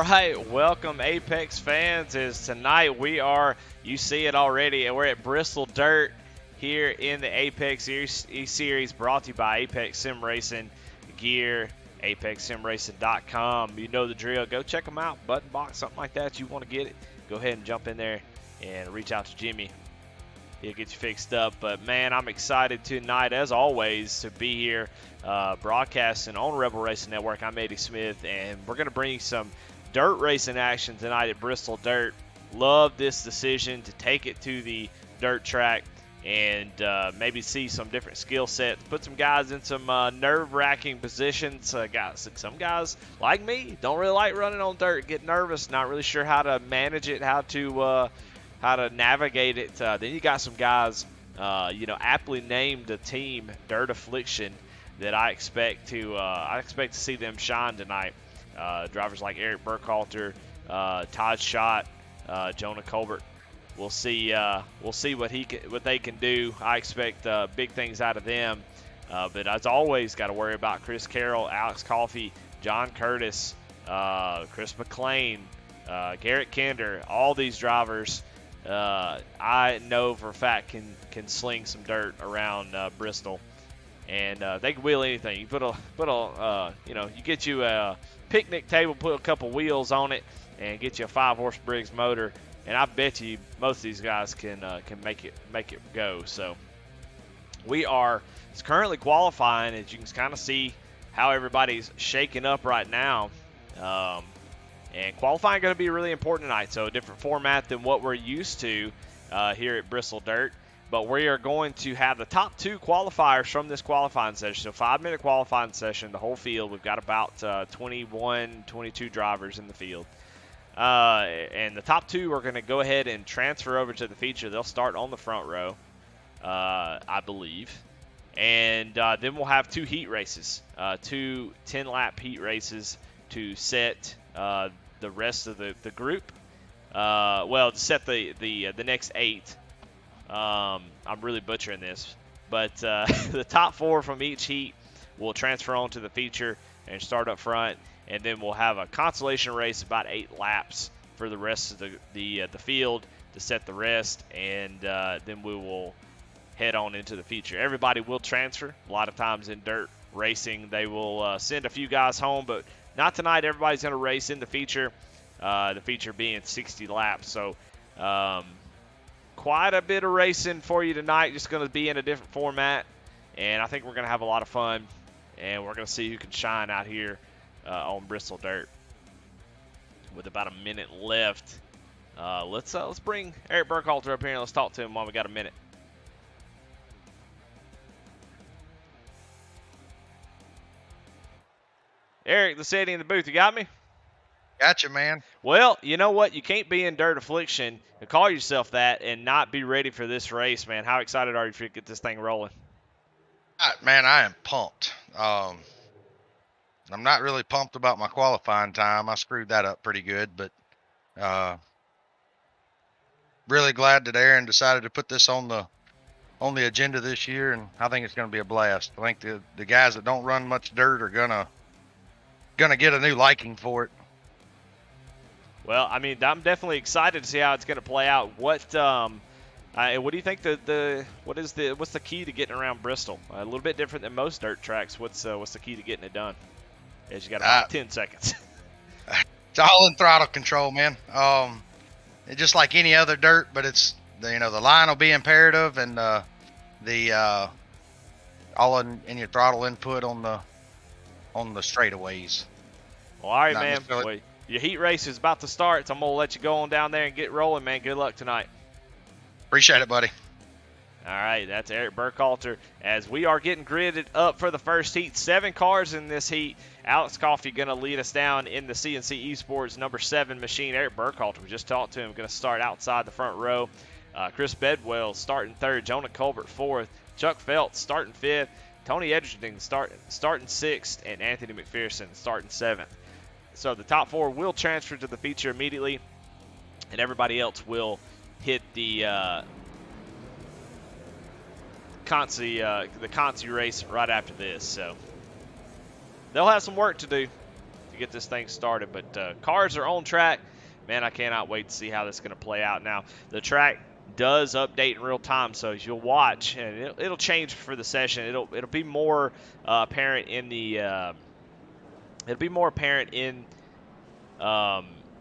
right, welcome Apex fans. As tonight you see it already, and we're at Bristol Dirt here in the Apex series, brought to you by Apex Sim Racing Gear, ApexSimRacing.com. You know the drill. Go check them out. Button box, something like that. You want to get it, go ahead and jump in there and reach out to Jimmy. He'll get you fixed up. But man, I'm excited tonight, as always, to be here broadcasting on Rebel Racing Network. I'm Eddie Smith, and we're going to bring you some dirt racing action tonight at Bristol Dirt. Love this decision to take it to the dirt track and maybe see some different skill sets, put some guys in some nerve-wracking positions. Some guys, like me, don't really like running on dirt, get nervous, not really sure how to manage it, how to navigate it. Then you got some guys, aptly named the team Dirt Affliction that I expect to see them shine tonight. Drivers like Eric Burkhalter, Todd Schott, Jonah Colbert. We'll see what they can do. I expect big things out of them. But as always, got to worry about Chris Carroll, Alex Coffey, John Curtis, Chris McLean, Garrett Kinder. All these drivers, I know for a fact can sling some dirt around Bristol, and they can wheel anything. You get you a picnic table, put a couple wheels on it, and get you a 5-horse Briggs motor. And I bet you most of these guys can make it go. So we are currently qualifying, as you can kind of see how everybody's shaking up right now. And qualifying going to be really important tonight. So a different format than what we're used to here at Bristol Dirt. But we are going to have the top 2 qualifiers from this qualifying session. So 5-minute qualifying session, the whole field. We've got about 21, 22 drivers in the field. And the top 2 are going to go ahead and transfer over to the feature. They'll start on the front row, I believe. And then we'll have 2 heat races, 2 10-lap heat races to set the rest of the group. To set the next 8. I'm really butchering this. But the top 4 from each heat will transfer on to the feature and start up front. And then we'll have a consolation race, about 8 laps for the rest of the field to set the rest, and then we will head on into the feature. Everybody will transfer. A lot of times in dirt racing, they will send a few guys home, but not tonight. Everybody's going to race in the feature being 60 laps. So quite a bit of racing for you tonight, just going to be in a different format, and I think we're going to have a lot of fun, and we're going to see who can shine out here on Bristol Dirt. With about a minute left, let's bring Eric Burkhalter up here and let's talk to him while we got a minute. Eric, the city in the booth, you got me? Gotcha, man. Well, you know what? You can't be in Dirt Affliction and call yourself that and not be ready for this race, man. How excited are you to get this thing rolling? Man, I am pumped. I'm not really pumped about my qualifying time. I screwed that up pretty good, but really glad that Aaron decided to put this on the agenda this year, and I think it's going to be a blast. I think the guys that don't run much dirt are gonna get a new liking for it. Well, I mean, I'm definitely excited to see how it's going to play out. What do you think what's the key to getting around Bristol? A little bit different than most dirt tracks. What's the key to getting it done? As you got about 10 seconds. It's all in throttle control, man. It's just like any other dirt, but it's the line will be imperative, and the all in your throttle input on the straightaways. Well, all right, man. Well, your heat race is about to start, so I'm gonna let you go on down there and get rolling, man. Good luck tonight. Appreciate it, buddy. All right, that's Eric Burkhalter as we are getting gridded up for the first heat. 7 cars in this heat. Alex Coffey going to lead us down in the CNC Esports number 7 machine. Eric Burkhalter, we just talked to him, going to start outside the front row. Chris Bedwell starting 3rd. Jonah Colbert 4th. Chuck Feltz starting 5th. Tony Edgerton starting 6th. And Anthony McPherson starting 7th. So the top 4 will transfer to the feature immediately. And everybody else will hit the Conci race right after this. So they'll have some work to do to to get this thing started. But cars are on track. Man, I cannot wait to see how this is going to play out. Now, the track does update in real time, so as you'll watch, and it'll change for the session. It'll be more apparent in the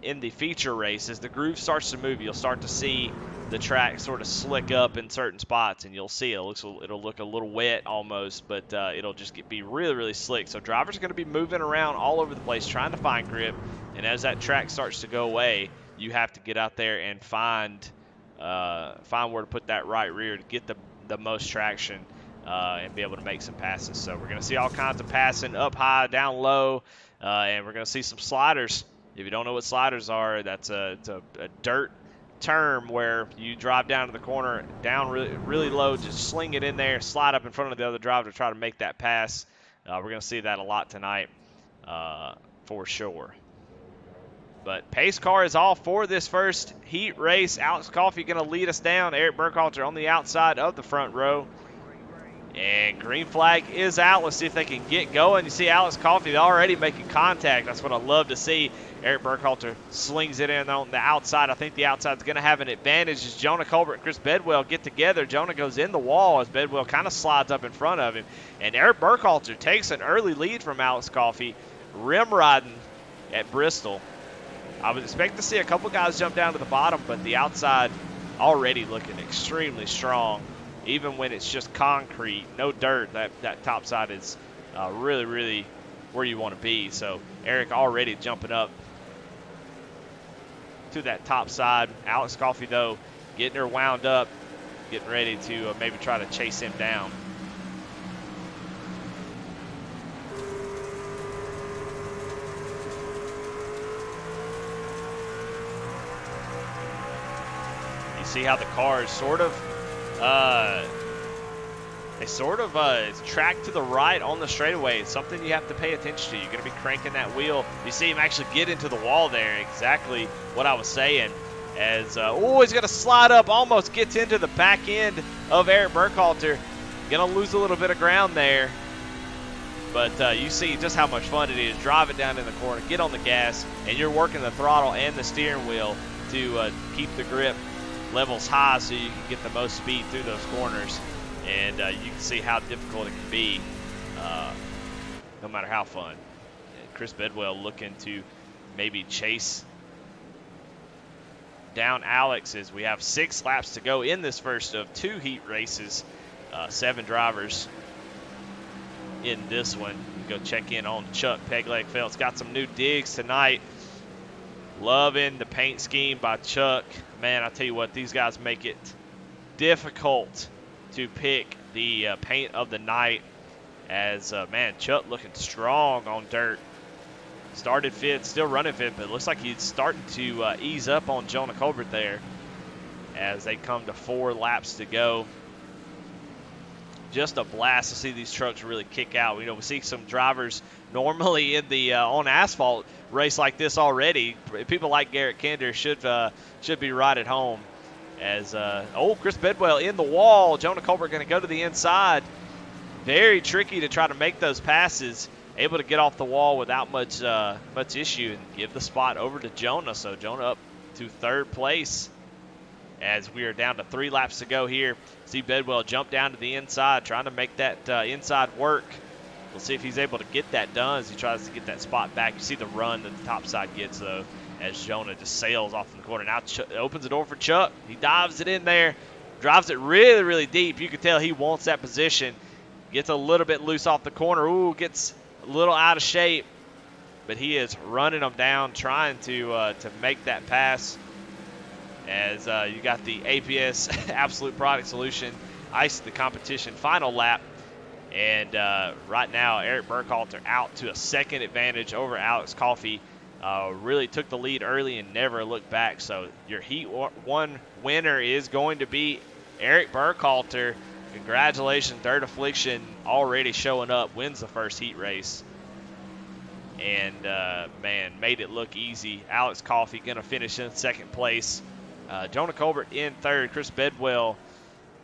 in the feature race. As the groove starts to move, you'll start to see the track sort of slick up in certain spots, and you'll see it'll look a little wet almost, but it'll just be really, really slick. So drivers are going to be moving around all over the place trying to find grip, and as that track starts to go away, you have to get out there and find where to put that right rear to get the most traction and be able to make some passes. So we're going to see all kinds of passing, up high, down low, and we're going to see some sliders. If you don't know what sliders are, it's a dirt term where you drive down to the corner, down really low, just sling it in there, slide up in front of the other driver to try to make that pass. We're going to see that a lot tonight for sure. But pace car is all for this first heat race. Alex Coffey going to lead us down. Eric Burkhalter on the outside of the front row. And green flag is out. Let's see if they can get going. You see Alex Coffey already making contact. That's what I love to see. Eric Burkhalter slings it in on the outside. I think the outside's going to have an advantage as Jonah Colbert and Chris Bedwell get together. Jonah goes in the wall as Bedwell kind of slides up in front of him. And Eric Burkhalter takes an early lead from Alex Coffey, rim riding at Bristol. I would expect to see a couple guys jump down to the bottom, but the outside already looking extremely strong. Even when it's just concrete, no dirt, that top side is really, really where you want to be. So Eric already jumping up to that top side. Alex Coffey, though, getting her wound up, getting ready to maybe try to chase him down. You see how the cars sort of track to the right on the straightaway. It's something you have to pay attention to. You're going to be cranking that wheel. You see him actually get into the wall there. Exactly what I was saying. As he's going to slide up, almost gets into the back end of Eric Burkhalter. Going to lose a little bit of ground there. But you see just how much fun it is. Drive it down in the corner, get on the gas, and you're working the throttle and the steering wheel to keep the grip levels high so you can get the most speed through those corners. And you can see how difficult it can be, no matter how fun. And Chris Bedwell looking to maybe chase down Alex as we have 6 laps to go in this first of 2 heat races. 7 drivers in this one. Go check in on Chuck Pegleg Phelps. Got some new digs tonight. Loving the paint scheme by Chuck. Man, I tell you what, these guys make it difficult to pick the paint of the night. As, man, Chuck looking strong on dirt. Started 5th, still running 5th, but it looks like he's starting to ease up on Jonah Colbert there as they come to 4 laps to go. Just a blast to see these trucks really kick out. We see some drivers normally in the on asphalt race like this already. People like Garrett Kinder should be right at home. As Chris Bedwell in the wall. Jonah Colbert going to go to the inside. Very tricky to try to make those passes. Able to get off the wall without much issue and give the spot over to Jonah. So Jonah up to 3rd place as we are down to 3 laps to go here. See Bedwell jump down to the inside, trying to make that inside work. We'll see if he's able to get that done as he tries to get that spot back. You see the run that the top side gets, though, as Jonah just sails off in the corner. Now opens the door for Chuck. He dives it in there, drives it really, really deep. You can tell he wants that position. Gets a little bit loose off the corner. Gets a little out of shape, but he is running them down, trying to make that pass. As you got the APS Absolute Product Solution ice the competition final lap. And right now, Eric Burkhalter out to a 2nd advantage over Alex Coffey. Really took the lead early and never looked back. So your Heat 1 winner is going to be Eric Burkhalter. Congratulations, Dirt Affliction already showing up, wins the first heat race. And, man, made it look easy. Alex Coffey going to finish in 2nd place. Jonah Colbert in 3rd. Chris Bedwell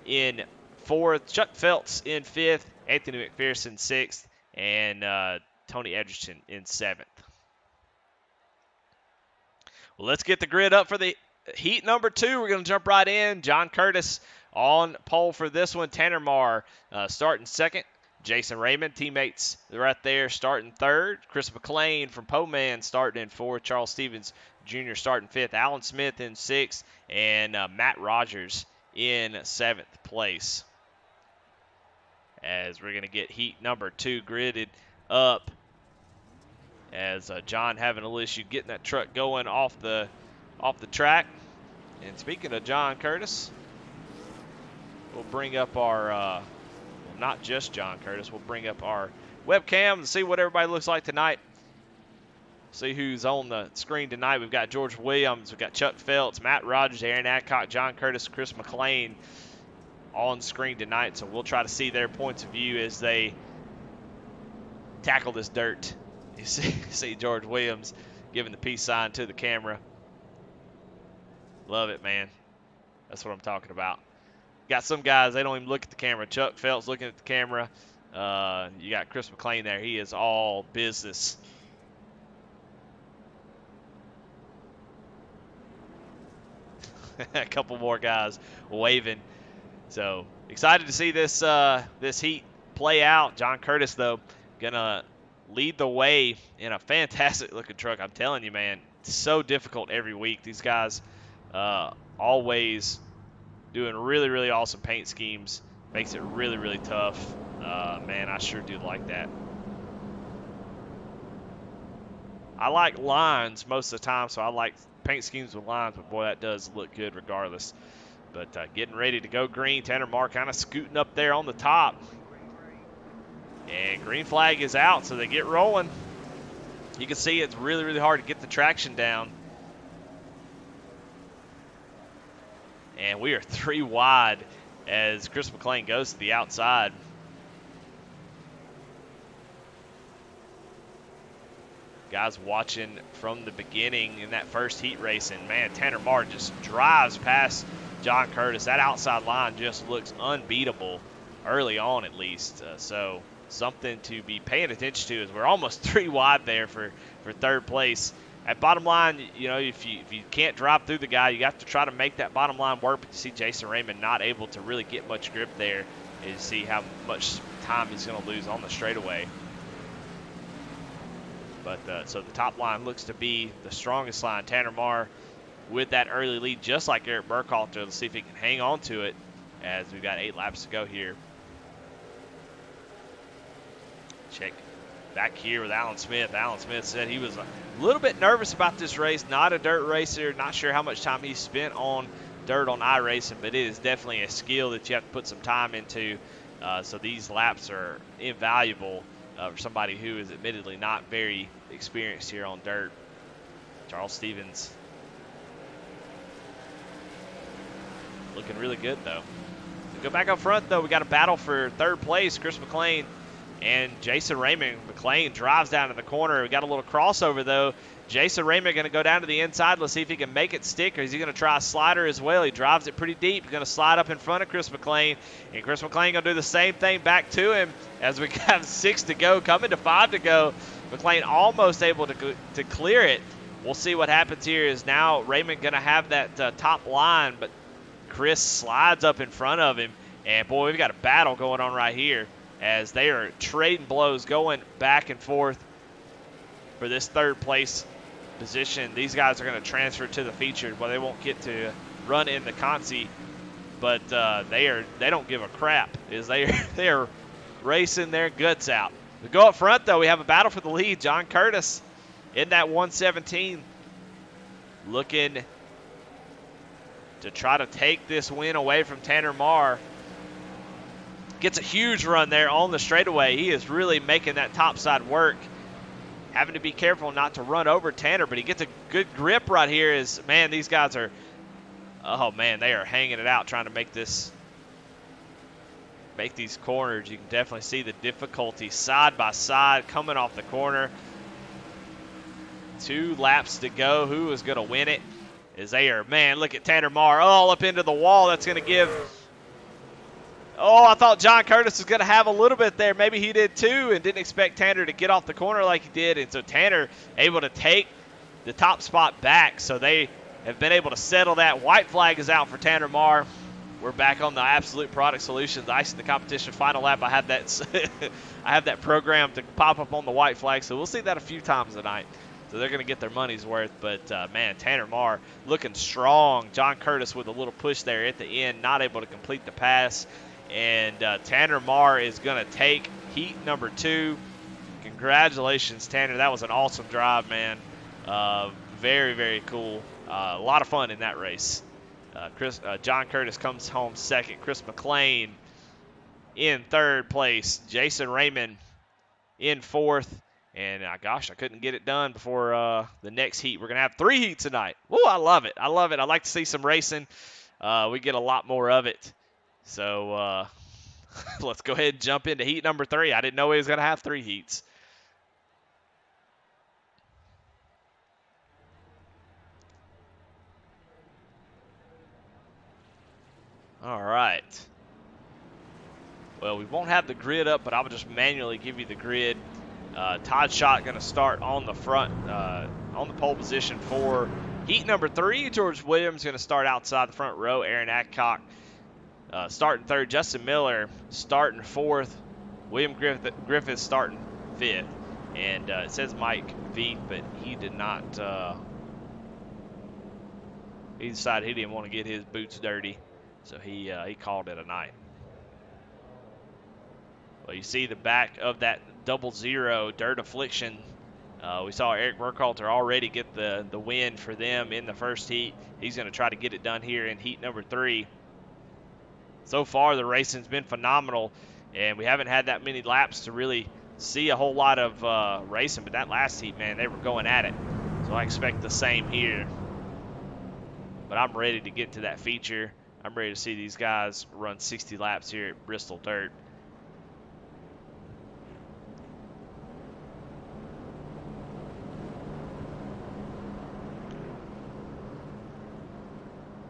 in 4th. Chuck Phelps in 5th. Anthony McPherson 6th. And Tony Edgerton in 7th. Well, let's get the grid up for the heat number 2. We're going to jump right in. John Curtis on pole for this one. Tanner Marr starting second. Jason Raymond, teammates right there, starting third. Chris McLean from Poman starting in fourth. Charles Stevens Jr. starting fifth. Alan Smith in sixth. And Matt Rogers in seventh place. As we're going to get heat number 2 gridded up. As John having a little issue getting that truck going off the track. And speaking of John Curtis, we'll bring up our, well, not just John Curtis, we'll bring up our webcam and see what everybody looks like tonight. See who's on the screen tonight. We've got George Williams, we've got Chuck Phelps, Matt Rogers, Aaron Adcock, John Curtis, Chris McLean on screen tonight. So we'll try to see their points of view as they tackle this dirt. You see George Williams giving the peace sign to the camera. Love it, man. That's what I'm talking about. Got some guys, they don't even look at the camera. Chuck Phelps looking at the camera. You got Chris McLean there. He is all business. A couple more guys waving. So excited to see this this heat play out. John Curtis, though, gonna lead the way in a fantastic looking truck. I'm telling you, man, it's so difficult every week. These guys always doing really, really awesome paint schemes. Makes it really, really tough. Man, I sure do like that. I like lines most of the time, so I like paint schemes with lines, but boy, that does look good regardless. But getting ready to go green. Tanner Marr kind of scooting up there on the top. And green flag is out, so they get rolling. You can see it's really, really hard to get the traction down. And we are 3 wide as Chris McLean goes to the outside. Guys watching from the beginning in that first heat race, and man, Tanner Marr just drives past John Curtis. That outside line just looks unbeatable early on, at least. So something to be paying attention to, as we're almost 3 wide there for third place. At bottom line, you know, if you can't drive through the guy, you have to try to make that bottom line work. But you see Jason Raymond not able to really get much grip there, and you see how much time he's going to lose on the straightaway. But so the top line looks to be the strongest line. Tanner Marr with that early lead, just like Eric Burkhalter. Let's see if he can hang on to it as we've got 8 laps to go here. Check back here with Alan Smith. Alan Smith said he was a little bit nervous about this race. Not a dirt racer. Not sure how much time he spent on dirt on iRacing, but it is definitely a skill that you have to put some time into. So these laps are invaluable for somebody who is admittedly not very experienced here on dirt. Charles Stevens looking really good, though. Go back up front, though. We got a battle for third place. Chris McLean and Jason Raymond. McLean drives down to the corner. We got a little crossover, though. Jason Raymond going to go down to the inside. Let's see if he can make it stick, or is he going to try a slider as well? He drives it pretty deep. He's going to slide up in front of Chris McLean, and Chris McLean going to do the same thing back to him as we have 6 to go, coming to 5 to go. McLean almost able to clear it. We'll see what happens here. Is now Raymond going to have that top line, but Chris slides up in front of him, and boy, we've got a battle going on right here as they are trading blows, going back and forth for this third place position. These guys are going to transfer to the featured. Well, they won't get to run in the Consi, but they don't give a crap. They are racing their guts out. We go up front, though. We have a battle for the lead. John Curtis in that 117, looking to try to take this win away from Tanner Marr. Gets a huge run there on the straightaway. He is really making that top side work. Having to be careful not to run over Tanner, but he gets a good grip right here. Man, these guys are, oh man, they are hanging it out trying to make these corners. You can definitely see the difficulty side by side coming off the corner. 2 laps to go. Who is going to win it? Is there, man, look at Tanner Marr all up into the wall. That's going to give, oh, I thought John Curtis was going to have a little bit there. Maybe he did too, and didn't expect Tanner to get off the corner like he did. And so Tanner able to take the top spot back, so they have been able to settle that. White flag is out for Tanner Marr. We're back on the Absolute Product Solutions Icing the Competition final lap. I have that program to pop up on the white flag, so we'll see that a few times tonight. So they're going to get their money's worth. But, man, Tanner Marr looking strong. John Curtis with a little push there at the end, not able to complete the pass. And Tanner Marr is going to take heat number 2. Congratulations, Tanner. That was an awesome drive, man. Very, very cool. A lot of fun in that race. John Curtis comes home second. Chris McLean in third place. Jason Raymond in fourth. And, gosh, I couldn't get it done before the next heat. We're going to have 3 heats tonight. Woo, I love it. I love it. I like to see some racing. We get a lot more of it. So let's go ahead and jump into heat number 3. I didn't know he was going to have 3 heats. All right. Well, we won't have the grid up, but I will just manually give you the grid. Todd Schott going to start on the front, on the pole position for heat number 3. George Williams going to start outside the front row. Aaron Adcock starting third. Justin Miller starting fourth. William Griffith starting fifth. And it says Mike Veet, but he did not. He decided he didn't want to get his boots dirty. So he called it a night. Well, you see the back of that 00 Dirt Affliction. We saw Eric Burkhalter already get the win for them in the first heat. He's going to try to get it done here in heat number 3. So far, the racing's been phenomenal, and we haven't had that many laps to really see a whole lot of racing. But that last heat, man, they were going at it. So I expect the same here. But I'm ready to get to that feature. I'm ready to see these guys run 60 laps here at Bristol Dirt.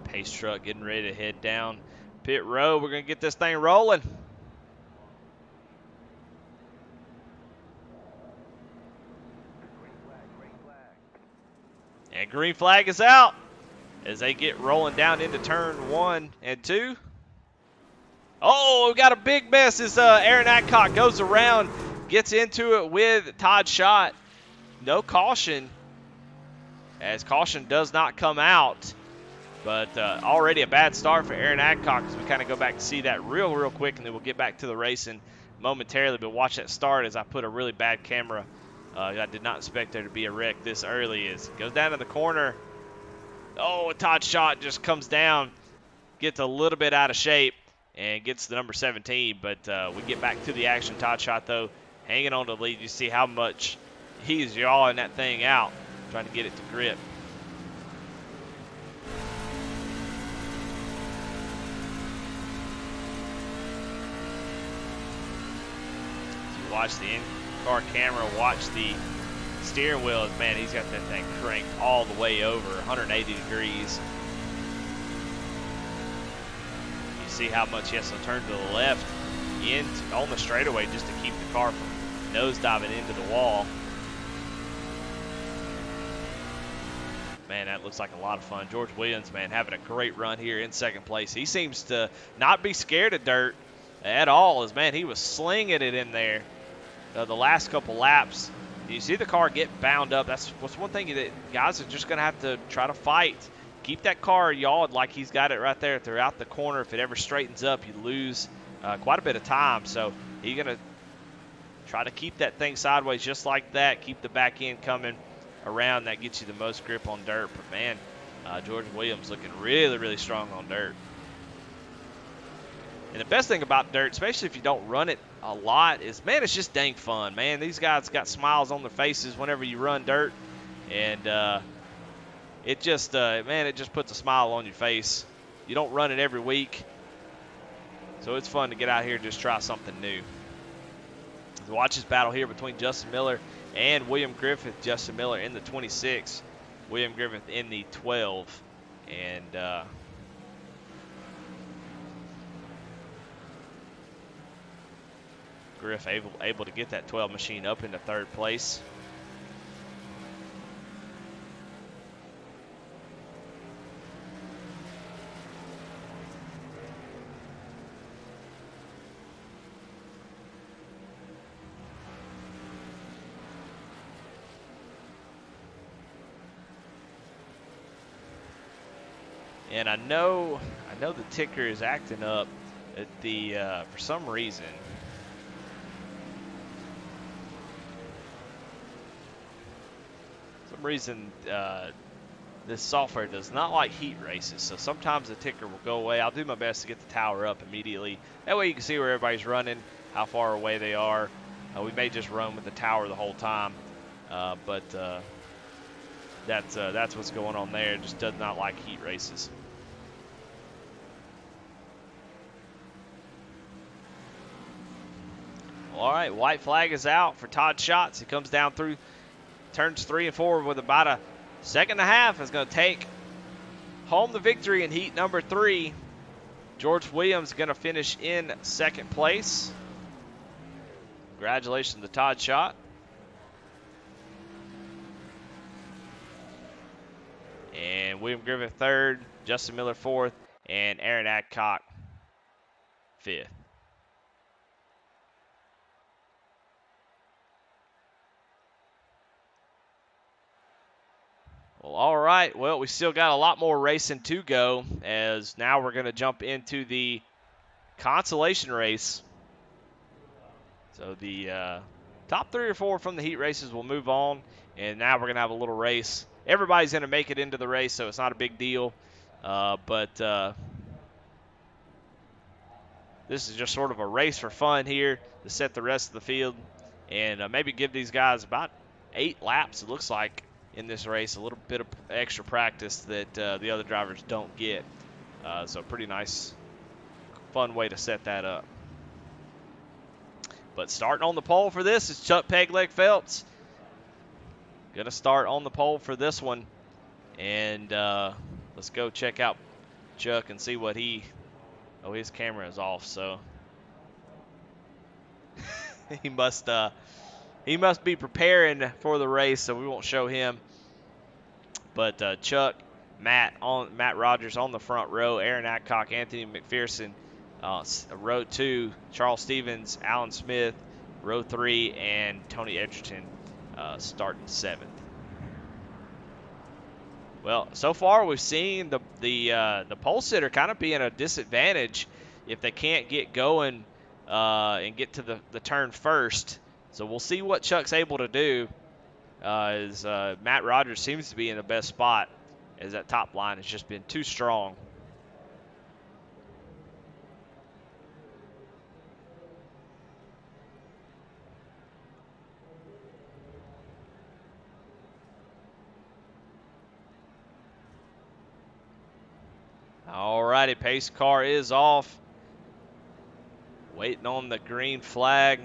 Pace truck getting ready to head down pit road. We're going to get this thing rolling. And green flag is out as they get rolling down into turn 1 and 2. Oh, we got a big mess as Aaron Adcock goes around, gets into it with Todd Schott. No caution, as caution does not come out. But already a bad start for Aaron Adcock as we kind of go back to see that real quick, and then we'll get back to the racing momentarily. But watch that start as I put a really bad camera. I did not expect there to be a wreck this early. As it goes down to the corner. Oh, Todd Schott just comes down, gets a little bit out of shape, and gets the number 17. But we get back to the action. Todd Schott, though, hanging on to the lead. You see how much he's yawing that thing out, trying to get it to grip. Watch the in-car camera, watch the steering wheel. Man, he's got that thing cranked all the way over 180 degrees. You see how much he has to turn to the left on the straightaway just to keep the car from nosediving into the wall. Man, that looks like a lot of fun. George Williams, man, having a great run here in second place. He seems to not be scared of dirt at all. As man, he was slinging it in there. The last couple laps, you see the car get bound up. That's what's one thing that guys are just going to have to try to fight. Keep that car yawed like he's got it right there throughout the corner. If it ever straightens up, you lose quite a bit of time. So he's going to try to keep that thing sideways just like that. Keep the back end coming around. That gets you the most grip on dirt. But, man, George Williams looking really strong on dirt. And the best thing about dirt, especially if you don't run it a lot, is, man, it's just dang fun, man. These guys got smiles on their faces whenever you run dirt. And it just, man, it just puts a smile on your face. You don't run it every week. So it's fun to get out here and just try something new. So watch this battle here between Justin Miller and William Griffith. Justin Miller in the 26, William Griffith in the 12. And Griff able to get that 12 machine up into third place. And I know the ticker is acting up at the for some reason. This software does not like heat races, so sometimes the ticker will go away. I'll do my best to get the tower up immediately. That way you can see where everybody's running, how far away they are. We may just run with the tower the whole time, but that's what's going on there. It just does not like heat races. All right, white flag is out for Todd Schatz. He comes down through turns 3 and 4 with about a second and a half. Is going to take home the victory in heat number 3. George Williams going to finish in second place. Congratulations to Todd Schatz. And William Griffin third, Justin Miller fourth, and Aaron Adcock fifth. Well, all right. Well, we still got a lot more racing to go, as now we're going to jump into the consolation race. So the top 3 or 4 from the heat races will move on, and now we're going to have a little race. Everybody's going to make it into the race, so it's not a big deal. But this is just sort of a race for fun here to set the rest of the field and maybe give these guys about 8 laps, it looks like, in this race. A little bit of extra practice that the other drivers don't get. So pretty nice, fun way to set that up. But starting on the pole for this is Chuck Pegleg Phelps. Going to start on the pole for this one. And let's go check out Chuck and see what he... Oh, his camera is off, so he must be preparing for the race, so we won't show him. But Chuck, Matt Rogers on the front row, Aaron Adcock, Anthony McPherson, row 2, Charles Stevens, Alan Smith, row 3, and Tony Edgerton starting 7th. Well, so far we've seen the pole sitter kind of be in a disadvantage if they can't get going and get to the turn first. So we'll see what Chuck's able to do. As Matt Rogers seems to be in the best spot, as that top line has just been too strong. All righty, pace car is off. Waiting on the green flag.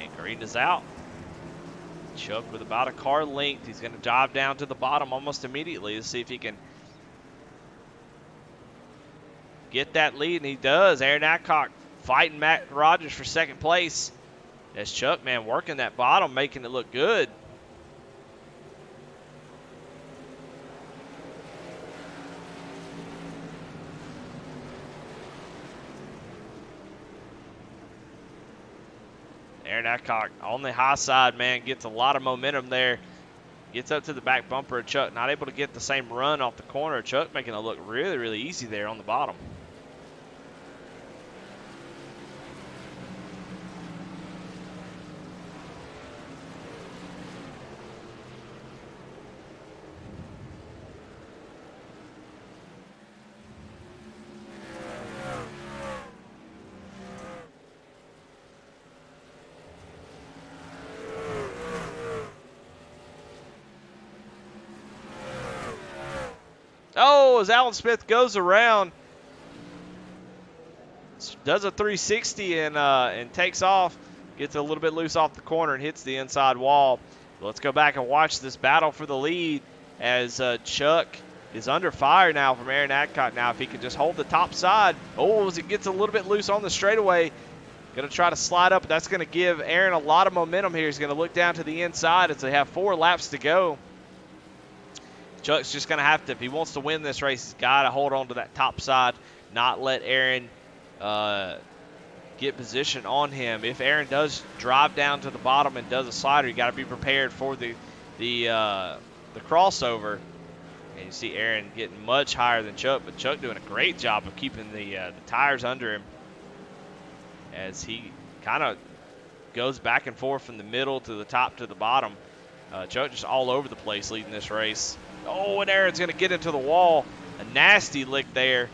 And green is out. Chuck with about a car length. He's going to dive down to the bottom almost immediately to see if he can get that lead, and he does. Aaron Adcock fighting Matt Rogers for second place. As Chuck, man, working that bottom, making it look good. Aaron Adcock on the high side, man, gets a lot of momentum there. Gets up to the back bumper. Chuck not able to get the same run off the corner. Chuck making it look really, really easy there on the bottom. Oh, as Alan Smith goes around, does a 360 and takes off, gets a little bit loose off the corner and hits the inside wall. Let's go back and watch this battle for the lead as Chuck is under fire now from Aaron Adcock. Now, if he can just hold the top side. Oh, as it gets a little bit loose on the straightaway, going to try to slide up. That's going to give Aaron a lot of momentum here. He's going to look down to the inside as they have 4 laps to go. Chuck's just going to have to, if he wants to win this race, he's got to hold on to that top side, not let Aaron get position on him. If Aaron does drive down to the bottom and does a slider, you got to be prepared for the crossover. And you see Aaron getting much higher than Chuck, but Chuck doing a great job of keeping the tires under him as he kind of goes back and forth from the middle to the top to the bottom. Chuck just all over the place leading this race. Oh, and Aaron's going to get into the wall. A nasty lick there.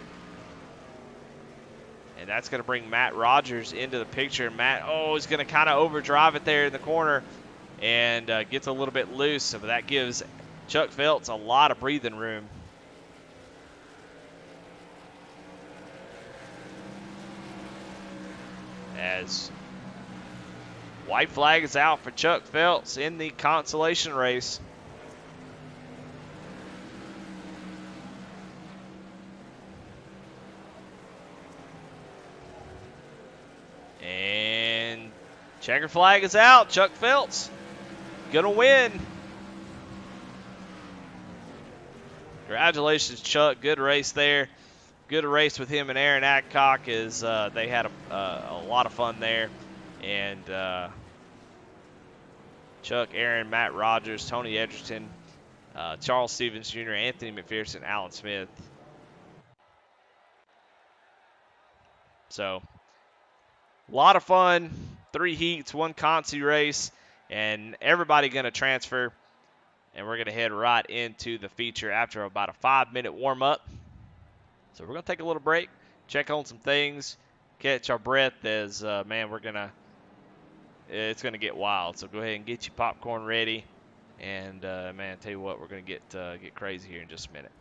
And that's going to bring Matt Rogers into the picture. Matt, is going to kind of overdrive it there in the corner and gets a little bit loose. So that gives Chuck Phelps a lot of breathing room. As white flag is out for Chuck Phelps in the consolation race. And checker flag is out. Chuck Phelps gonna win. Congratulations, Chuck. Good race there. Good race with him and Aaron Adcock as they had a lot of fun there. And Chuck, Aaron, Matt Rogers, Tony Edgerton, Charles Stevens Jr., Anthony McPherson, Alan Smith. So, a lot of fun. 3 heats, 1 consi race, and everybody going to transfer. And we're going to head right into the feature after about a 5-minute warm-up. So we're going to take a little break, check on some things, catch our breath as, man, it's going to get wild. So go ahead and get your popcorn ready. And, man, tell you what, we're going to get crazy here in just a minute.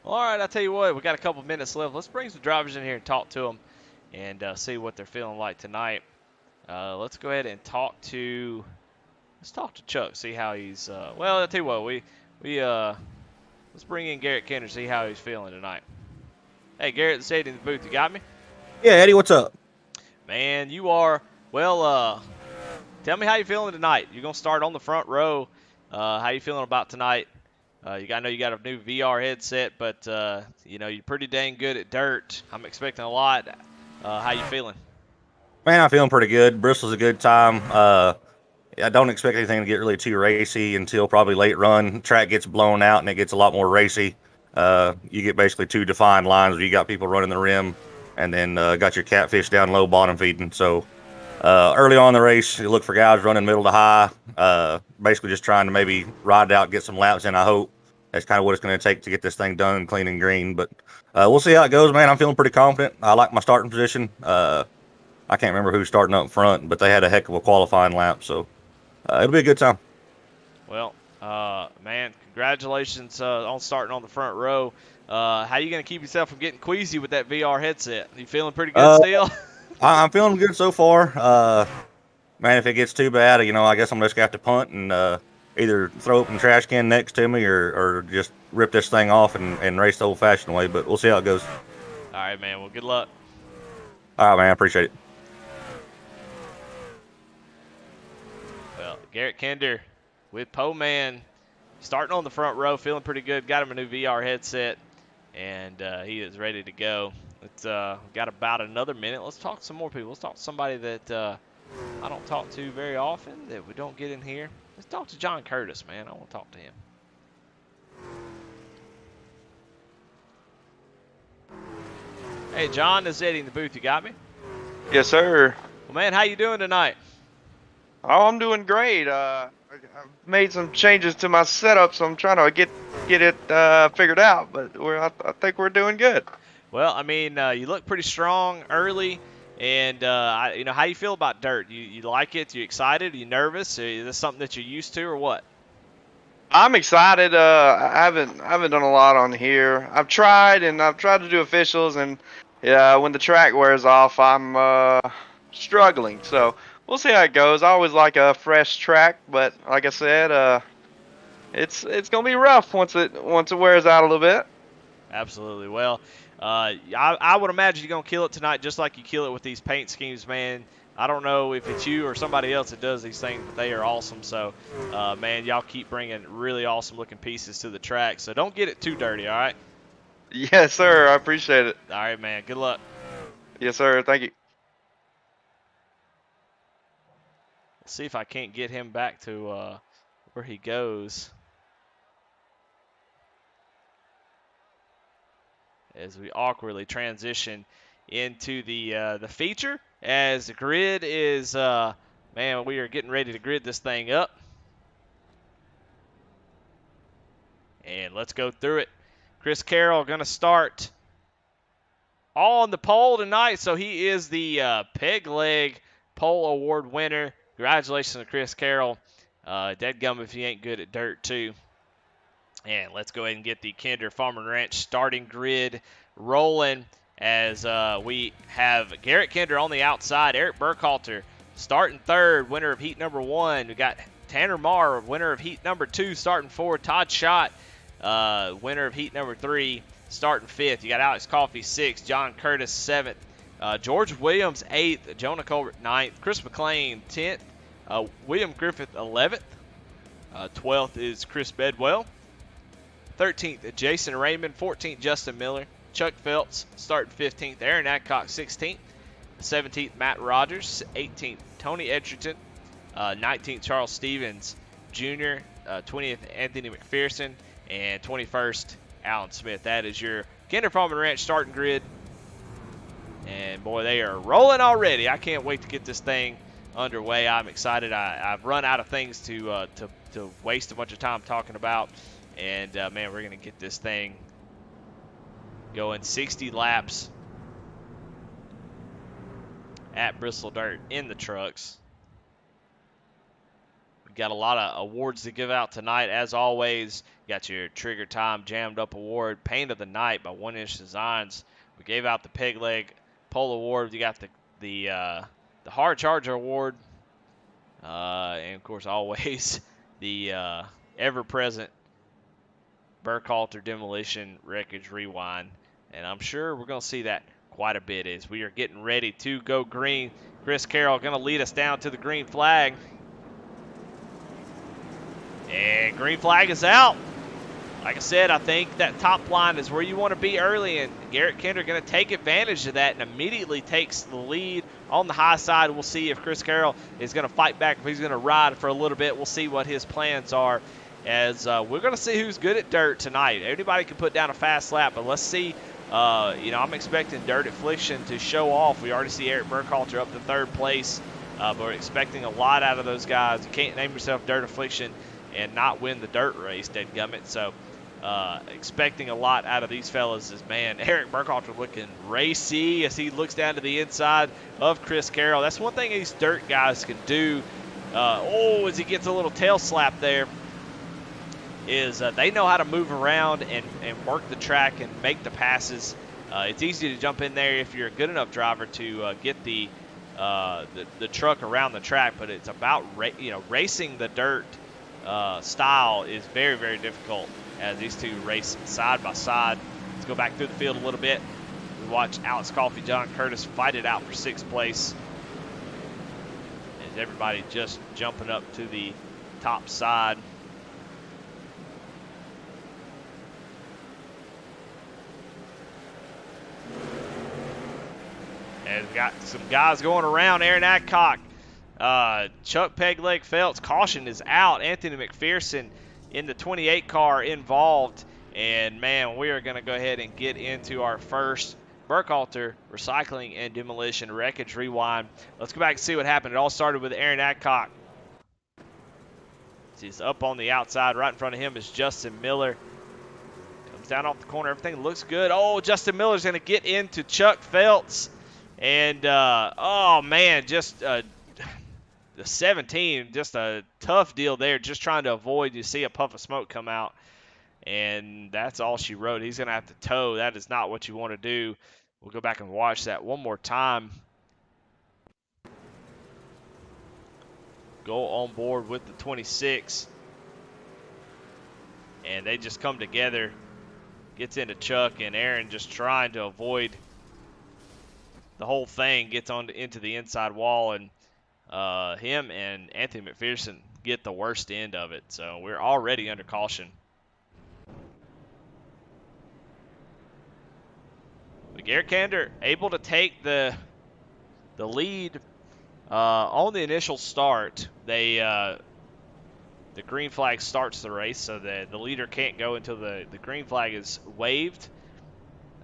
All right, I'll tell you what, we got a couple minutes left. Let's bring some drivers in here and talk to them and see what they're feeling like tonight. Let's go ahead and talk to Chuck, see how he's. Well, I'll tell you what, let's bring in Garrett Kenner, see how he's feeling tonight. Hey, Garrett, say it in the booth. You got me? Yeah, Eddie, what's up? Man, you are. Well, tell me how you feeling tonight. You're gonna start on the front row. How you feeling about tonight? I know you got a new VR headset, but you're pretty dang good at dirt. I'm expecting a lot. How you feeling? Man, I'm feeling pretty good. Bristol's a good time. I don't expect anything to get really too racy until probably late run. Track gets blown out and it gets a lot more racy. You get basically 2 defined lines where you got people running the rim and then got your catfish down low bottom feeding. So early on in the race, you look for guys running middle to high, basically just trying to maybe ride it out, get some laps in, I hope. That's kind of what it's going to take to get this thing done clean and green. But we'll see how it goes, man. I'm feeling pretty confident. I like my starting position. I can't remember who's starting up front, but they had a heck of a qualifying lap. So it'll be a good time. Well, man, congratulations on starting on the front row. How you going to keep yourself from getting queasy with that VR headset? You feeling pretty good still? I'm feeling good so far. Man, if it gets too bad, I guess I'm just going to have to punt and either throw open the trash can next to me or just rip this thing off and race the old-fashioned way. But we'll see how it goes. All right, man. Well, good luck. All right, man. I appreciate it. Garrett Kinder with Poe Man starting on the front row, feeling pretty good. Got him a new VR headset, and he is ready to go. It's got about another minute. Let's talk to some more people. Let's talk to somebody that I don't talk to very often, that we don't get in here. Let's talk to John Curtis, man. I want to talk to him. Hey, John, this is Eddie in the booth. You got me? Yes, sir. Well, man, how you doing tonight? Oh, I'm doing great. I've made some changes to my setup, so I'm trying to get it figured out. But I think we're doing good. Well, I mean, you look pretty strong early, and how you feel about dirt? You like it? You excited? Are you nervous? Is this something that you're used to, or what? I'm excited. I haven't done a lot on here. I've tried to do officials, and when the track wears off, I'm struggling. So we'll see how it goes. I always like a fresh track, but like I said, it's gonna be rough once it wears out a little bit. Absolutely. Well, I would imagine you're going to kill it tonight just like you kill it with these paint schemes, man. I don't know if it's you or somebody else that does these things, but they are awesome. So, man, y'all keep bringing really awesome-looking pieces to the track. So don't get it too dirty, all right? Yes, sir. I appreciate it. All right, man. Good luck. Yes, sir. Thank you. Let's see if I can't get him back to where he goes. As we awkwardly transition into the feature, as the grid is, man, we are getting ready to grid this thing up. And let's go through it. Chris Carroll going to start on the pole tonight, so he is the Peg Leg Pole Award winner. Congratulations to Chris Carroll. Deadgum if you ain't good at dirt, too. And let's go ahead and get the Kinder Farm and Ranch starting grid rolling as we have Garrett Kinder on the outside. Eric Burkhalter starting third, winner of heat number 1. We got Tanner Marr, winner of heat number 2, starting 4. Todd Schott, winner of heat number 3, starting 5th. You got Alex Coffey 6th, John Curtis 7th, George Williams 8th, Jonah Colbert 9th, Chris McLean 10th, William Griffith 11th, 12th is Chris Bedwell. 13th, Jason Raymond. 14th, Justin Miller. Chuck Phelps starting 15th. Aaron Adcock 16th. 17th, Matt Rogers. 18th, Tony Edgerton. 19th, Charles Stevens Jr. 20th, Anthony McPherson. And 21st, Alan Smith. That is your Kinder Farm and Ranch starting grid. And, boy, they are rolling already. I can't wait to get this thing underway. I'm excited. I've run out of things to waste a bunch of time talking about. And, man, we're going to get this thing going 60 laps at Bristol Dirt in the trucks. We got a lot of awards to give out tonight. As always, you got your Trigger Time Jammed Up Award, Paint of the Night by 1 Inch Designs. We gave out the Peg Leg Pole Award. You got the Hard Charger Award. And, of course, always the ever-present Burkhalter Demolition Wreckage Rewind. And I'm sure we're going to see that quite a bit as we are getting ready to go green. Chris Carroll going to lead us down to the green flag. And green flag is out. Like I said, I think that top line is where you want to be early, and Garrett Kinder going to take advantage of that and immediately takes the lead on the high side. We'll see if Chris Carroll is going to fight back, if he's going to ride for a little bit. We'll see what his plans are, as we're going to see who's good at dirt tonight. Anybody can put down a fast lap, but let's see. I'm expecting Dirt Affliction to show off. We already see Eric Burkhalter up to third place, but we're expecting a lot out of those guys. You can't name yourself Dirt Affliction and not win the dirt race, dadgummit. So expecting a lot out of these fellas is, man, Eric Burkhalter looking racy as he looks down to the inside of Chris Carroll. That's one thing these dirt guys can do. As he gets a little tail slap there, is they know how to move around and work the track and make the passes. It's easy to jump in there if you're a good enough driver to get the truck around the track, but it's about racing the dirt style is very, very difficult as these two race side by side. Let's go back through the field a little bit. We watch Alex Coffey, John Curtis fight it out for 6th place. And everybody just jumping up to the top side. And we've got some guys going around. Aaron Adcock, Chuck Pegleg Phelps. Caution is out. Anthony McPherson in the 28 car involved. And, man, we are going to go ahead and get into our first Burkhalter Recycling and Demolition Wreckage Rewind. Let's go back and see what happened. It all started with Aaron Adcock. He's up on the outside. Right in front of him is Justin Miller. Comes down off the corner. Everything looks good. Oh, Justin Miller's going to get into Chuck Phelps. And, oh, man, just the 17, just a tough deal there. Just trying to avoid, you see a puff of smoke come out. And that's all she wrote. He's going to have to tow. That is not what you want to do. We'll go back and watch that one more time. Go on board with the 26. And they just come together. Gets into Chuck, and Aaron just trying to avoid the whole thing. Gets into the inside wall, and him and Anthony McPherson get the worst end of it. So we're already under caution. But Garrett Kander able to take the lead on the initial start. The green flag starts the race, so the leader can't go until the green flag is waved.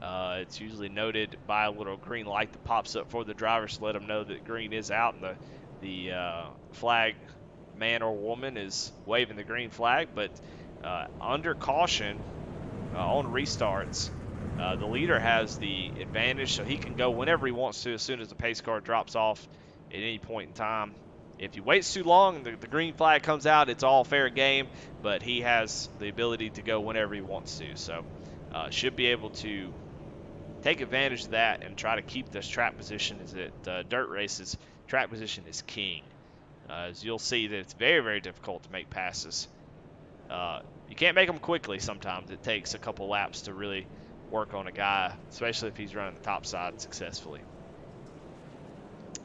It's usually noted by a little green light that pops up for the drivers to let them know that green is out, and the flag man or woman is waving the green flag. But under caution on restarts, the leader has the advantage, so he can go whenever he wants to as soon as the pace car drops off at any point in time. If he waits too long and the green flag comes out, it's all fair game, but he has the ability to go whenever he wants to. So should be able to take advantage of that and try to keep this track position. As at dirt races, track position is king. As you'll see that it's very, very difficult to make passes. You can't make them quickly sometimes. It takes a couple laps to really work on a guy, especially if he's running the top side successfully.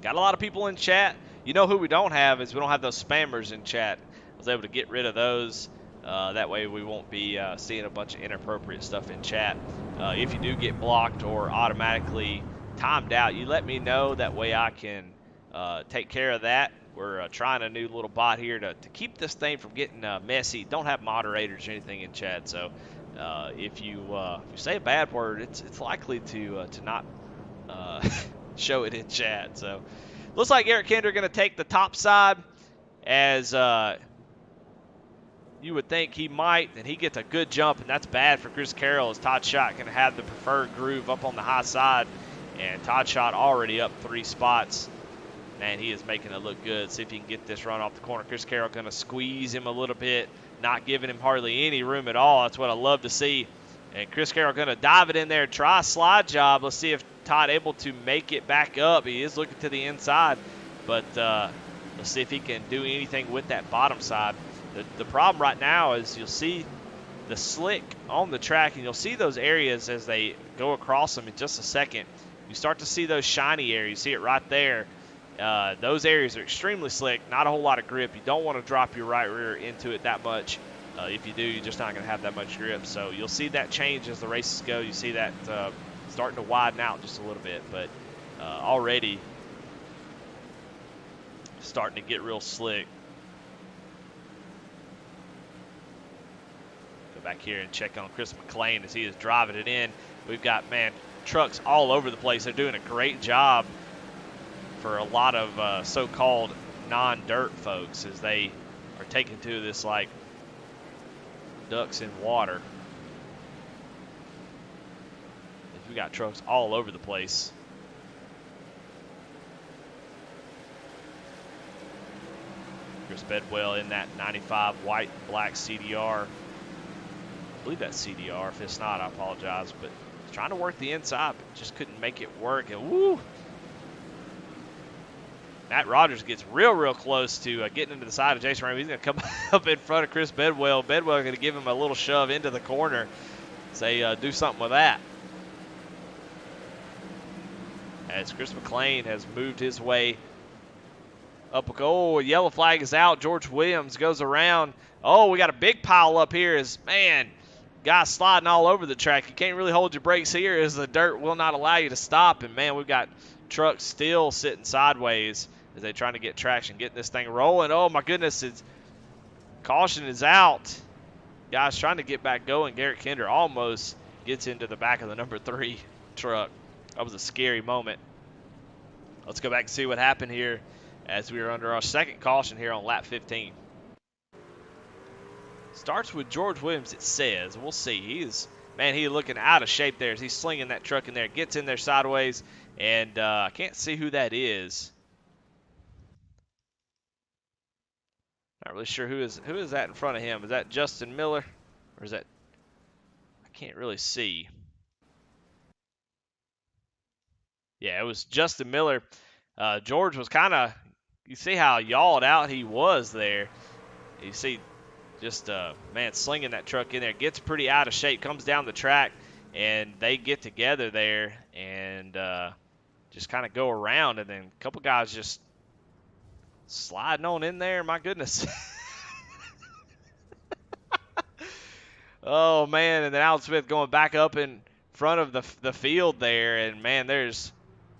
Got a lot of people in chat. You know who we don't have is we don't have those spammers in chat. I was able to get rid of those. That way we won't be seeing a bunch of inappropriate stuff in chat. If you do get blocked or automatically timed out, you let me know. That way I can take care of that. We're trying a new little bot here to keep this thing from getting messy. Don't have moderators or anything in chat, so if you say a bad word, it's likely to not show it in chat. So looks like Eric Kinder going to take the top side, as you would think he might, and he gets a good jump, and that's bad for Chris Carroll, as Todd Schott going to have the preferred groove up on the high side, and Todd Schott already up 3 spots. Man, he is making it look good. See if he can get this run off the corner. Chris Carroll going to squeeze him a little bit, not giving him hardly any room at all. That's what I love to see. And Chris Carroll going to dive it in there, try a slide job. Let's see if Todd able to make it back up. He is looking to the inside, but let's see if he can do anything with that bottom side. The problem right now is you'll see the slick on the track, and you'll see those areas as they go across them in just a second. You start to see those shiny areas. You see it right there. Those areas are extremely slick, not a whole lot of grip. You don't want to drop your right rear into it that much. If you do, you're just not going to have that much grip. So you'll see that change as the races go. You see that starting to widen out just a little bit, but already starting to get real slick. Go back here and check on Chris McLean as he is driving it in. We've got, man, trucks all over the place. They're doing a great job for a lot of so-called non-dirt folks, as they are taking to this like ducks in water. We got trucks all over the place. Chris Bedwell in that 95 white and black CDR. I believe that's CDR. If it's not, I apologize. But he's trying to work the inside, but just couldn't make it work. And woo! Matt Rogers gets real close to getting into the side of Jason Ramey. He's going to come up in front of Chris Bedwell. Bedwell going to give him a little shove into the corner. Say, do something with that. As Chris McLean has moved his way Oh, yellow flag is out. George Williams goes around. Oh, we got a big pile up here. Man, guys sliding all over the track. You can't really hold your brakes here as the dirt will not allow you to stop. And, man, we've got trucks still sitting sideways as they're trying to get traction, getting this thing rolling. Oh, my goodness. Caution is out. Guys trying to get back going. Garrett Kinder almost gets into the back of the number 3 truck. That was a scary moment. Let's go back and see what happened here as we are under our second caution here on lap 15. Starts with George Williams, it says. We'll see. He's looking out of shape there as he's slinging that truck in there. Gets in there sideways, and I can't see who that is. Not really sure who is that in front of him. Is that Justin Miller? Or is that... I can't really see. Yeah, it was Justin Miller. George was kind of... You see how yawed out he was there. You see just, man, slinging that truck in there. Gets pretty out of shape. Comes down the track, and they get together there and just kind of go around. And then a couple guys just sliding on in there. My goodness. Oh, man. And then Alan Smith going back up in front of the field there. And, man, there's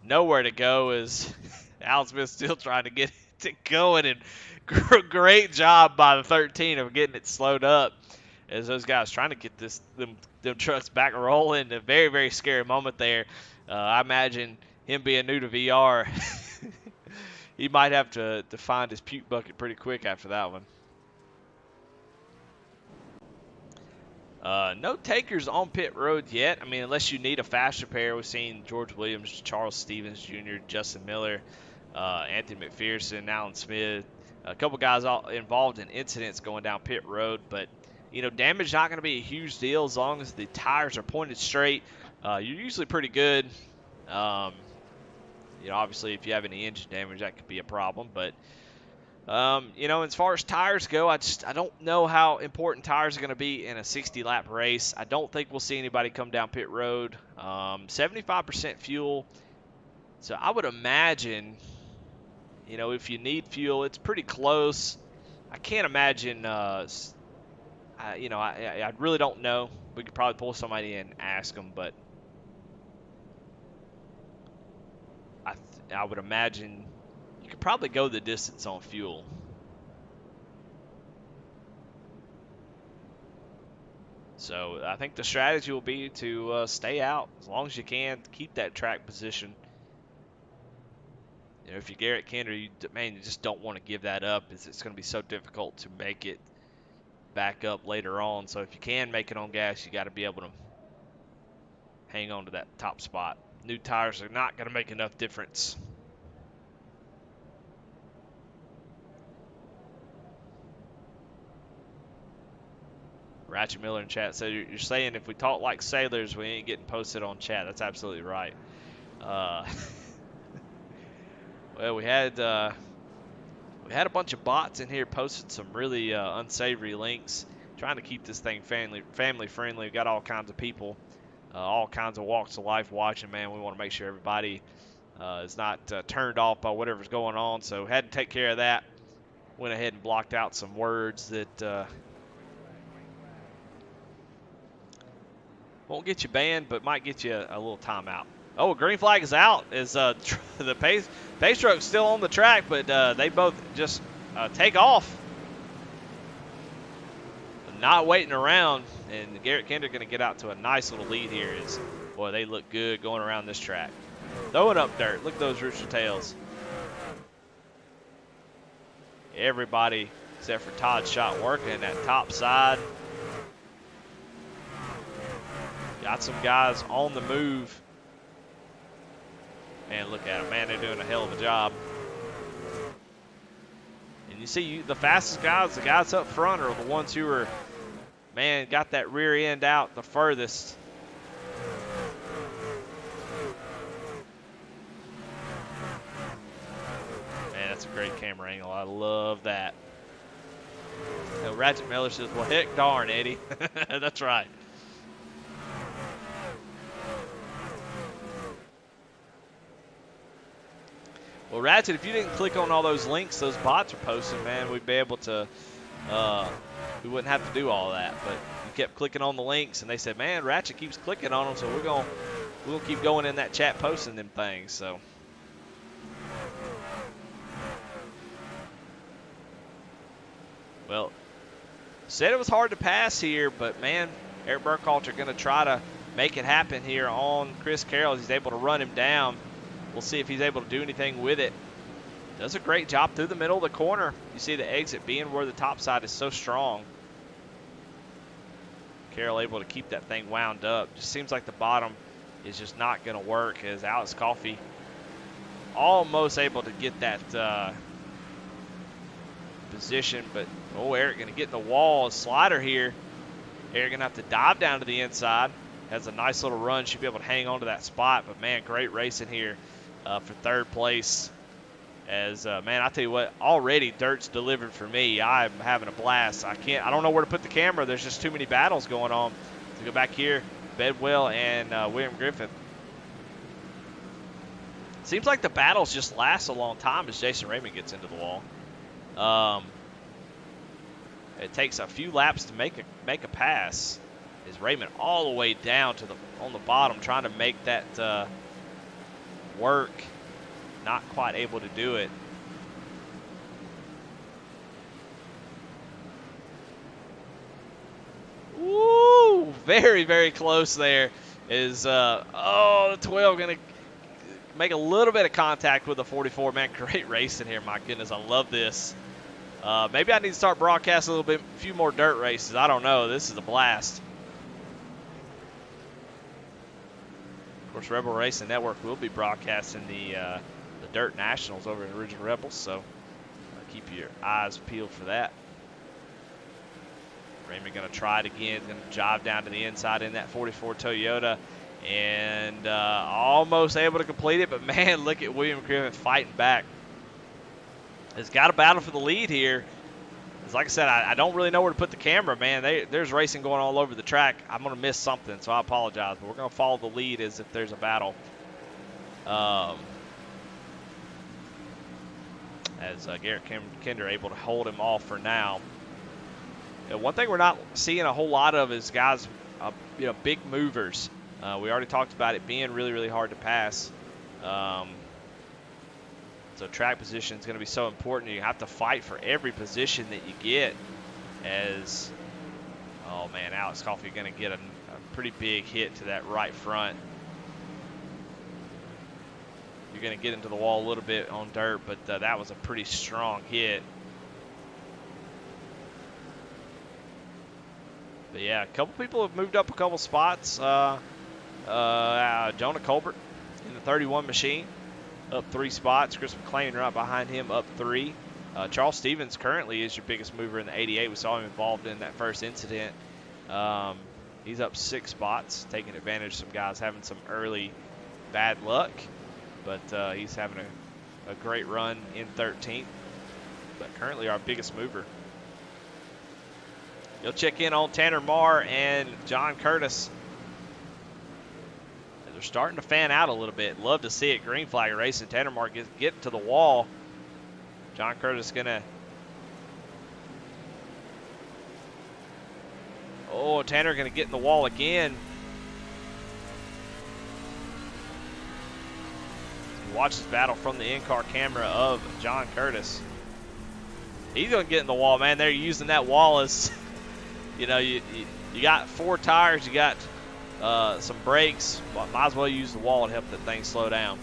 nowhere to go as Alan Smith's still trying to get it going. And great job by the 13 of getting it slowed up as those guys trying to get them trucks back rolling. A very, very scary moment there. I imagine him being new to VR, he might have to find his puke bucket pretty quick after that one. No takers on pit road yet. I mean, unless you need a faster pair. We've seen George Williams, Charles Stevens Jr., Justin Miller, Anthony McPherson, Alan Smith. A couple guys all involved in incidents going down pit road. But, you know, damage not going to be a huge deal as long as the tires are pointed straight. You're usually pretty good. You know, obviously, if you have any engine damage, that could be a problem. But, you know, as far as tires go, I don't know how important tires are going to be in a 60-lap race. I don't think we'll see anybody come down pit road. 75% fuel. So I would imagine, you know, if you need fuel, it's pretty close. I can't imagine, you know, I really don't know. We could probably pull somebody in and ask them, but I would imagine you could probably go the distance on fuel. So I think the strategy will be to stay out as long as you can, keep that track position. You know, if you're Garrett Kinder, you just don't want to give that up. It's going to be so difficult to make it back up later on. So if you can make it on gas, you got to be able to hang on to that top spot. New tires are not going to make enough difference. Ratchet Miller in chat said, you're saying if we talk like sailors, we ain't getting posted on chat. That's absolutely right. Well, we had a bunch of bots in here posted some really unsavory links, trying to keep this thing family friendly. We've got all kinds of people, all kinds of walks of life watching. Man, we want to make sure everybody is not turned off by whatever's going on. So had to take care of that. Went ahead and blocked out some words that won't get you banned, but might get you a little timeout. Oh, green flag is out. Is the pace truck's still on the track, but they both just take off. Not waiting around, and Garrett Kinder going to get out to a nice little lead here. Boy, they look good going around this track. Throwing up dirt. Look at those rooster tails. Everybody except for Todd Schott working that top side. Got some guys on the move. Man, look at them. Man, they're doing a hell of a job. And you see the fastest guys, the guys up front are the ones who are, man, got that rear end out the furthest. Man, that's a great camera angle. I love that. You know, Ratchet Miller says, well, heck darn, Eddie. That's right. Well, Ratchet, if you didn't click on all those links those bots are posting, man, we'd be able to, we wouldn't have to do all that. But you kept clicking on the links, and they said, man, Ratchet keeps clicking on them, so we'll keep going in that chat posting them things. So. Well, said it was hard to pass here, but man, Eric Burkhalter going to try to make it happen here on Chris Carroll. He's able to run him down. We'll see if he's able to do anything with it. Does a great job through the middle of the corner. You see the exit being where the top side is so strong. Carroll able to keep that thing wound up. Just seems like the bottom is just not going to work as Alex Coffey almost able to get that position, but Eric going to get in the wall. A slider here. Eric going to have to dive down to the inside. Has a nice little run. Should be able to hang on to that spot, but man, great racing here for third place. As man, I tell you what, already dirt's delivered for me. I'm having a blast. I don't know where to put the camera. There's just too many battles going on. To go back here, Bedwell and William Griffith. Seems like the battles just last a long time as Jason Raymond gets into the wall. It takes a few laps to make a pass. Is Raymond all the way down to on the bottom trying to make that work? Not quite able to do it. Woo! Very, very close there. Is the 12 going to make a little bit of contact with the 44. Man, great racing here. My goodness, I love this. Maybe I need to start broadcasting a few more dirt races. I don't know. This is a blast. Of course, Rebel Racing Network will be broadcasting the Dirt Nationals over in Original Rebels, so keep your eyes peeled for that. Raymond going to try it again. Going to drive down to the inside in that 44 Toyota, and almost able to complete it. But man, look at William Griffith fighting back. Has got a battle for the lead here. As like I said, I don't really know where to put the camera, man. There's racing going all over the track. I'm going to miss something, so I apologize. But we're going to follow the lead as if there's a battle. As Garrett Kinder able to hold him off for now. One thing we're not seeing a whole lot of is guys, big movers. We already talked about it being really, really hard to pass. So track position is going to be so important. You have to fight for every position that you get. As, oh man, Alex Coffey going to get a pretty big hit to that right front. You're going to get into the wall a little bit on dirt, but that was a pretty strong hit. But yeah, a couple people have moved up a couple spots. Jonah Colbert in the 31 machine, up 3 spots. Chris McClain right behind him, up 3. Charles Stevens currently is your biggest mover in the 88. We saw him involved in that first incident. He's up 6 spots, taking advantage of some guys having some early bad luck. But he's having a great run in 13th. But currently our biggest mover. You'll check in on Tanner Marr and John Curtis. They're starting to fan out a little bit. Love to see it. Green flag racing. Tanner Marr getting to the wall. John Curtis gonna. Oh, Tanner gonna get in the wall again. Watch this battle from the in-car camera of John Curtis. He's going to get in the wall, man. They're using that wall as, you got 4 tires, you got some brakes. Might as well use the wall to help that thing slow down.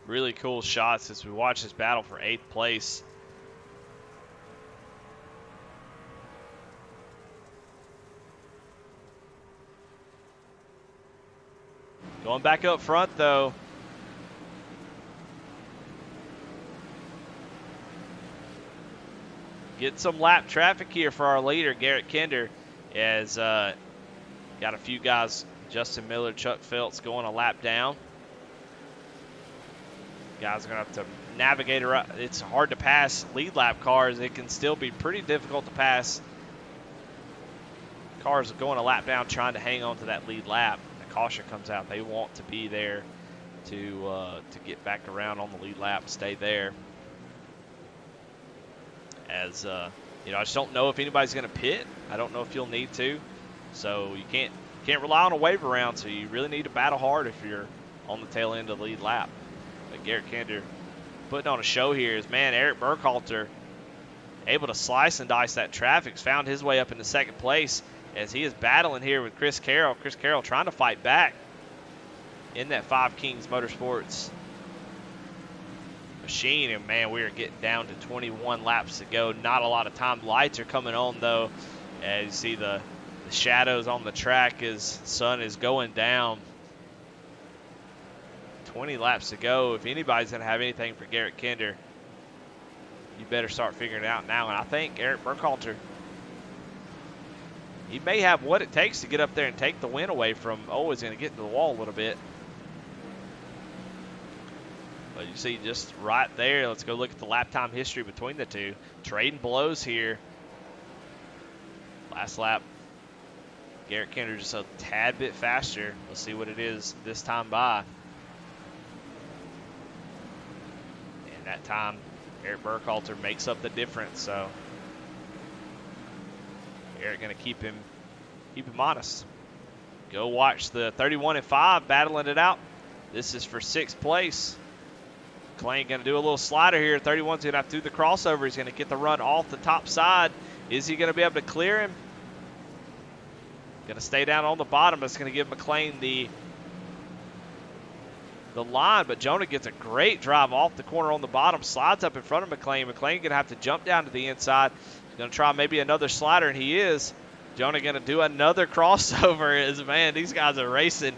Really cool shots as we watch this battle for 8th place. Going back up front, though, get some lap traffic here for our leader, Garrett Kinder, as got a few guys, Justin Miller, Chuck Phelps, going a lap down. Guys are going to have to navigate around. It's hard to pass lead lap cars. It can still be pretty difficult to pass cars going a lap down trying to hang on to that lead lap. The caution comes out. They want to be there to get back around on the lead lap and stay there. As you know, I just don't know if anybody's going to pit. I don't know if you'll need to. So you can't rely on a wave around. So you really need to battle hard if you're on the tail end of the lead lap. But Garrett Kinder putting on a show here is, man, Eric Burkhalter able to slice and dice that traffic. He's found his way up into second place as he is battling here with Chris Carroll. Chris Carroll trying to fight back in that Five Kings Motorsports machine. And, man, we are getting down to 21 laps to go. Not a lot of time. Lights are coming on, though, as you see the shadows on the track as the sun is going down. 20 laps to go. If anybody's going to have anything for Garrett Kinder, you better start figuring it out now. And I think Eric Burkhalter, he may have what it takes to get up there and take the win away from, he's going to get into the wall a little bit. But you see just right there, let's go look at the lap time history between the two. Trading blows here. Last lap, Garrett Kinder just a tad bit faster. Let's see what it is this time by. And that time, Eric Burkhalter makes up the difference. So Eric going to keep him honest. Go watch the 31 and 5 battling it out. This is for 6th place. McLean going to do a little slider here. 31's going to have to do the crossover. He's going to get the run off the top side. Is he going to be able to clear him? Going to stay down on the bottom. That's going to give McLean the line, but Jonah gets a great drive off the corner on the bottom, slides up in front of McLean. McLean going to have to jump down to the inside. He's going to try maybe another slider, and he is. Jonah going to do another crossover. As, man, these guys are racing.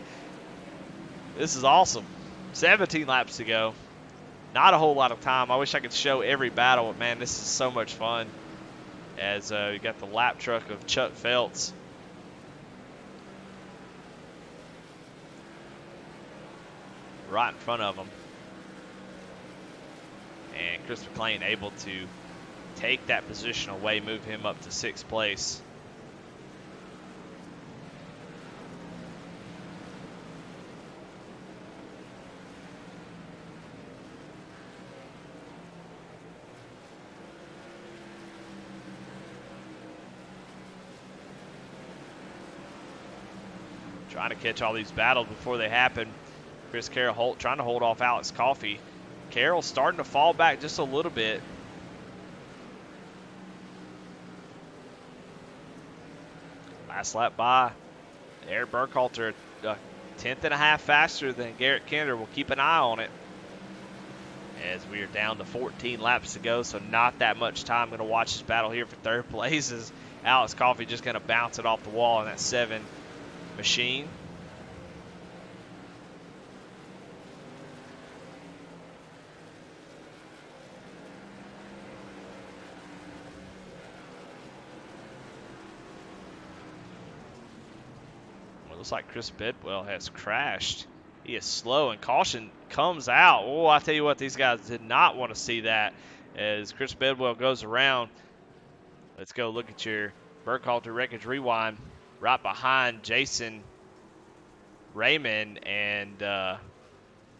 This is awesome. 17 laps to go. Not a whole lot of time. I wish I could show every battle, but, man, this is so much fun. As you got the lap truck of Chuck Phelps. Right in front of him. And Chris McLean able to take that position away, move him up to 6th place. Trying to catch all these battles before they happen. Chris Carroll trying to hold off Alex Coffey. Carroll starting to fall back just a little bit. Last lap by. Eric Burkhalter, a 10th and a half faster than Garrett Kinder. We'll keep an eye on it as we are down to 14 laps to go, so not that much time. Going to watch this battle here for 3rd place. Is Alex Coffey just going to bounce it off the wall in that 7 machine. Looks like Chris Bedwell has crashed. He is slow, and caution comes out. Oh, I tell you what, these guys did not want to see that as Chris Bedwell goes around. Let's go look at your Burkhalter Wreckage Rewind right behind Jason Raymond, and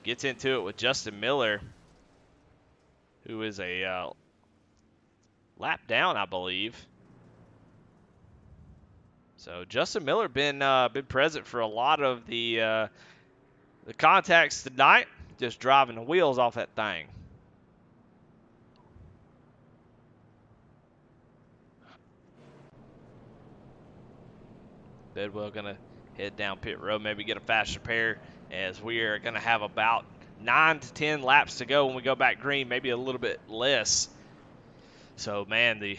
gets into it with Justin Miller, who is a lap down, I believe. So Justin Miller been present for a lot of the contacts tonight, just driving the wheels off that thing. Bedwell gonna head down pit road, maybe get a faster pair, as we are gonna have about 9 to 10 laps to go when we go back green, maybe a little bit less. So, man, the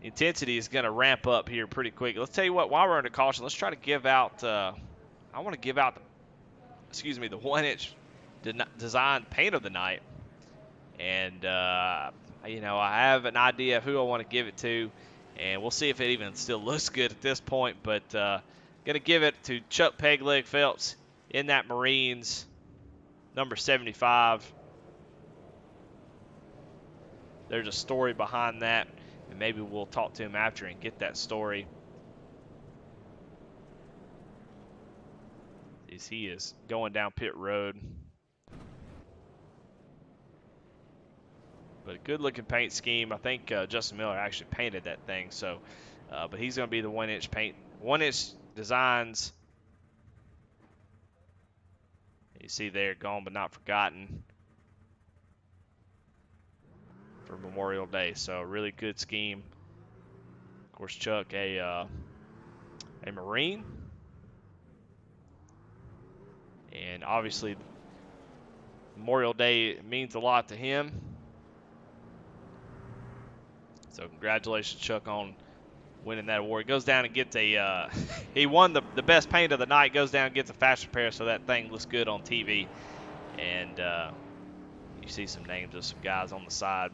intensity is going to ramp up here pretty quick. Let's tell you what, while we're under caution, let's try to give out, I want to give out, the 1-inch design paint of the night. And You know, I have an idea of who I want to give it to, and we'll see if it even still looks good at this point. But going to give it to Chuck Pegleg Phelps in that Marines, number 75. There's a story behind that, and maybe we'll talk to him after and get that story. As he is going down pit road. But a good-looking paint scheme. I think Justin Miller actually painted that thing. So, but he's going to be the 1-inch paint, 1-inch designs. You see there, gone but not forgotten for Memorial Day. So, really good scheme. Of course, Chuck, a Marine, and obviously Memorial Day means a lot to him. So, congratulations, Chuck, on winning that award. He goes down and gets a he won the best paint of the night. Goes down and gets a fast repair, so that thing looks good on TV. And you see some names of some guys on the side.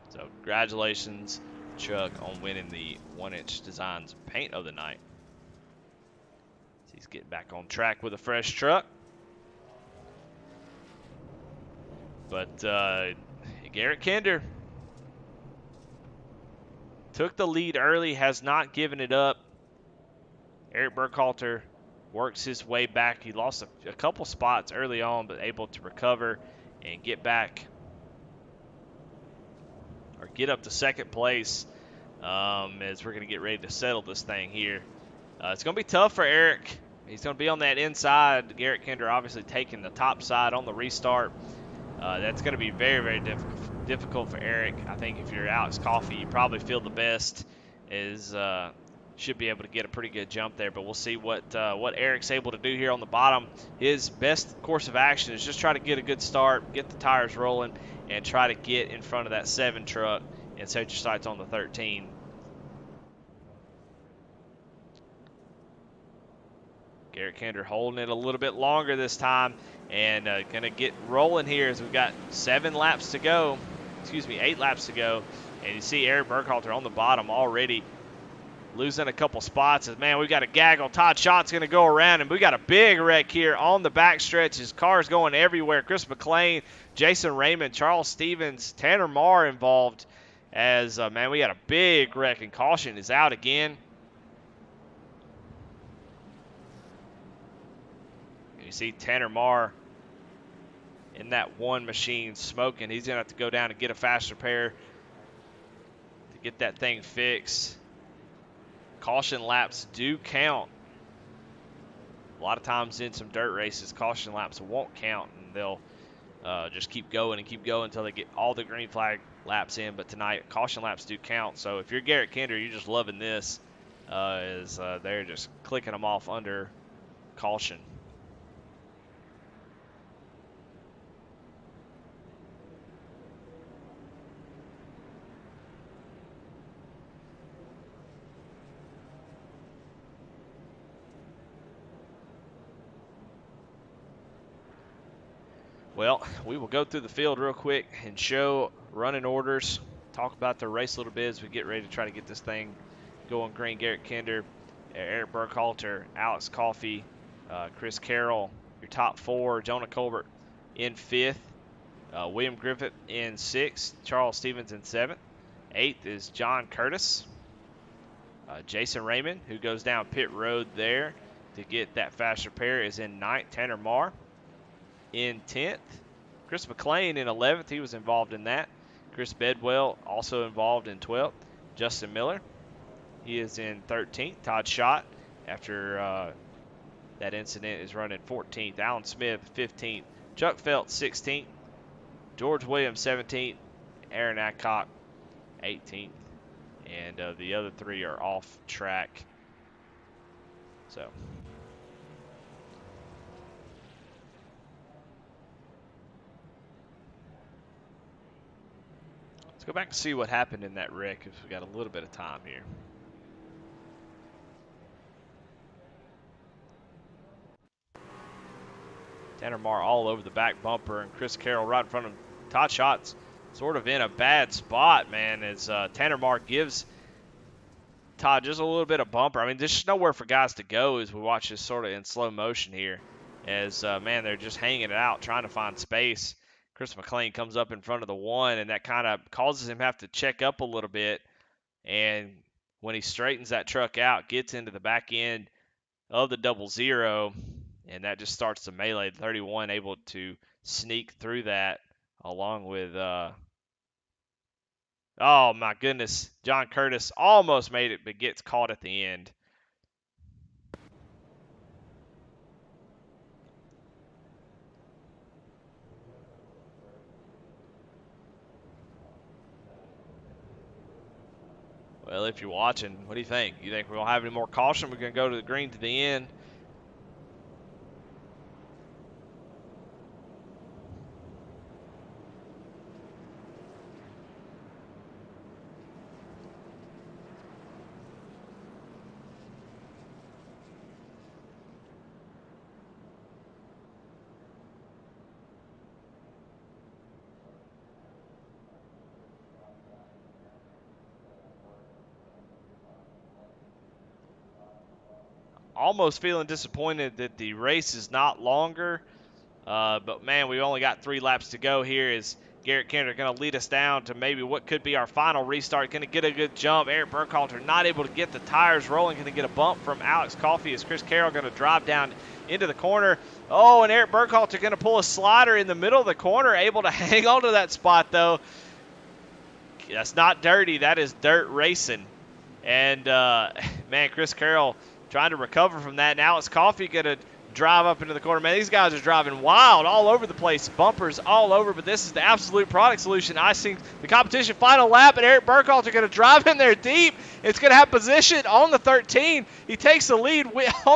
So congratulations, Chuck, on winning the 1-inch designs paint of the night. He's getting back on track with a fresh truck. But Garrett Kinder took the lead early, has not given it up. Eric Burkhalter works his way back. He lost a couple spots early on, but able to recover and get back or get up to second place as we're going to get ready to settle this thing here. It's going to be tough for Eric. He's going to be on that inside. Garrett Kinder obviously taking the top side on the restart. That's going to be very, very difficult for Eric. I think if you're Alex Coffey, you probably feel the best is should be able to get a pretty good jump there. But we'll see what Eric's able to do here on the bottom. His best course of action is just try to get a good start, get the tires rolling, and try to get in front of that 7 truck and set your sights on the 13. Garrett Kinder holding it a little bit longer this time and going to get rolling here as we've got 8 laps to go. And you see Eric Burkhalter on the bottom already losing a couple spots. As man, we got a gaggle. Todd Schott's going to go around, and we got a big wreck here on the backstretch. His car's going everywhere. Chris McLean, Jason Raymond, Charles Stevens, Tanner Marr involved. As man, we got a big wreck, and caution is out again. You see Tanner Marr in that one machine smoking. He's going to have to go down and get a fast repair to get that thing fixed. Caution laps do count. A lot of times in some dirt races, caution laps won't count, and they'll just keep going and keep going until they get all the green flag laps in. But tonight, caution laps do count. So if you're Garrett Kinder, you're just loving this as they're just clicking them off under caution. Well, we will go through the field real quick and show running orders, talk about the race a little bit as we get ready to try to get this thing going green. Garrett Kinder, Eric Burkhalter, Alex Coffey, Chris Carroll, your top 4. Jonah Colbert in 5th. William Griffith in 6th. Charles Stevens in 7th. 8th is John Curtis. Jason Raymond, who goes down pit road there to get that fast repair, is in 9th. Tanner Marr in 10th. Chris McLean in 11th. He was involved in that. Chris Bedwell also involved in 12th. Justin Miller, he is in 13th. Todd Schott, after that incident, is running 14th. Alan Smith, 15th. Chuck Phelps, 16th. George Williams, 17th. Aaron Adcock, 18th. And the other 3 are off track. So let's go back and see what happened in that wreck if we got a little bit of time here. Tanner Marr all over the back bumper, and Chris Carroll right in front of him. Todd Schott's sort of in a bad spot, man, as Tanner Marr gives Todd just a little bit of bumper. I mean, there's just nowhere for guys to go as we watch this sort of in slow motion here. As, man, they're just hanging it out, trying to find space. Chris McLean comes up in front of the one, and that kind of causes him to have to check up a little bit. And when he straightens that truck out, gets into the back end of the 00, and that just starts the melee. 31 able to sneak through that along with oh my goodness, John Curtis almost made it but gets caught at the end. Well, if you're watching, what do you think? You think we're going to have any more caution? We're going to go to the green to the end. Almost feeling disappointed that the race is not longer. But, man, we've only got 3 laps to go here as Garrett Kendrick going to lead us down to maybe what could be our final restart. Going to get a good jump. Eric Burkhalter not able to get the tires rolling. Going to get a bump from Alex Coffey as Chris Carroll going to drive down into the corner. Oh, and Eric Burkhalter going to pull a slider in the middle of the corner. Able to hang on to that spot, though. That's not dirty. That is dirt racing. And, man, Chris Carroll trying to recover from that. And Alex Coffey going to drive up into the corner. Man, these guys are driving wild all over the place. Bumpers all over, but this is the absolute product solution. Icing the competition final lap, and Eric Burkhalter going to drive in there deep. It's going to have position on the 13. He takes the lead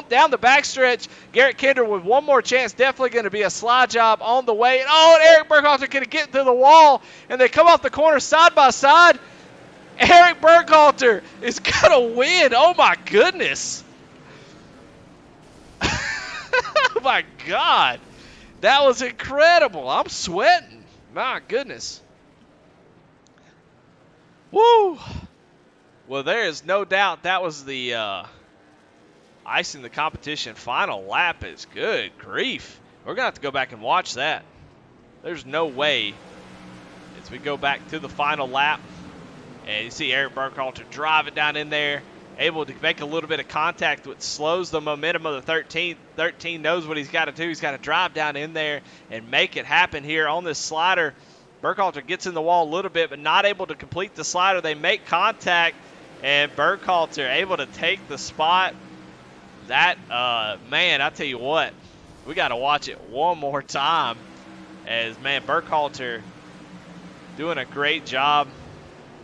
down the backstretch. Garrett Kendrick with one more chance. Definitely going to be a slide job on the way. And, oh, and Eric Burkhalter going to get to the wall, and they come off the corner side by side. Eric Burkhalter is going to win. Oh, my goodness. Oh, my God. That was incredible. I'm sweating. My goodness. Woo. Well, there is no doubt that was the icing the competition final lap. Is good grief. We're going to have to go back and watch that. There's no way as we go back to the final lap. And you see Eric Burkhalter driving down in there, able to make a little bit of contact, which slows the momentum of the 13. 13 knows what he's got to do. He's got to drive down in there and make it happen here on this slider. Burkhalter gets in the wall a little bit, but not able to complete the slider. They make contact, and Burkhalter able to take the spot. That, man, I tell you what, we got to watch it one more time as, man, Burkhalter doing a great job.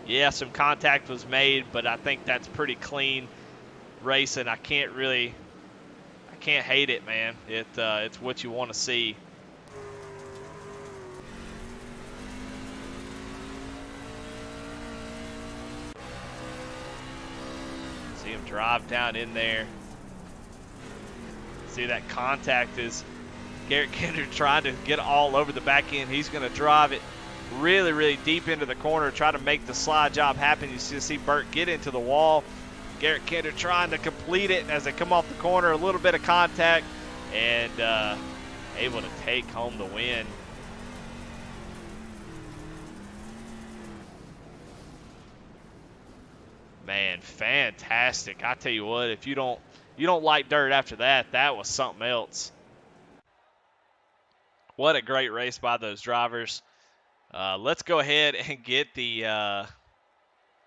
Yeah, some contact was made, but I think that's pretty clean racing. I can't hate it, man. It's what you want to see. See him drive down in there. See that contact is Garrett Kendrick trying to get all over the back end. He's going to drive it really, really deep into the corner, try to make the slide job happen. You see Burt get into the wall. Garrett Kendrick trying to complete it as they come off the corner. A little bit of contact and able to take home the win. Man, fantastic. I tell you what, if you don't like dirt after that, that was something else. What a great race by those drivers. Let's go ahead and get the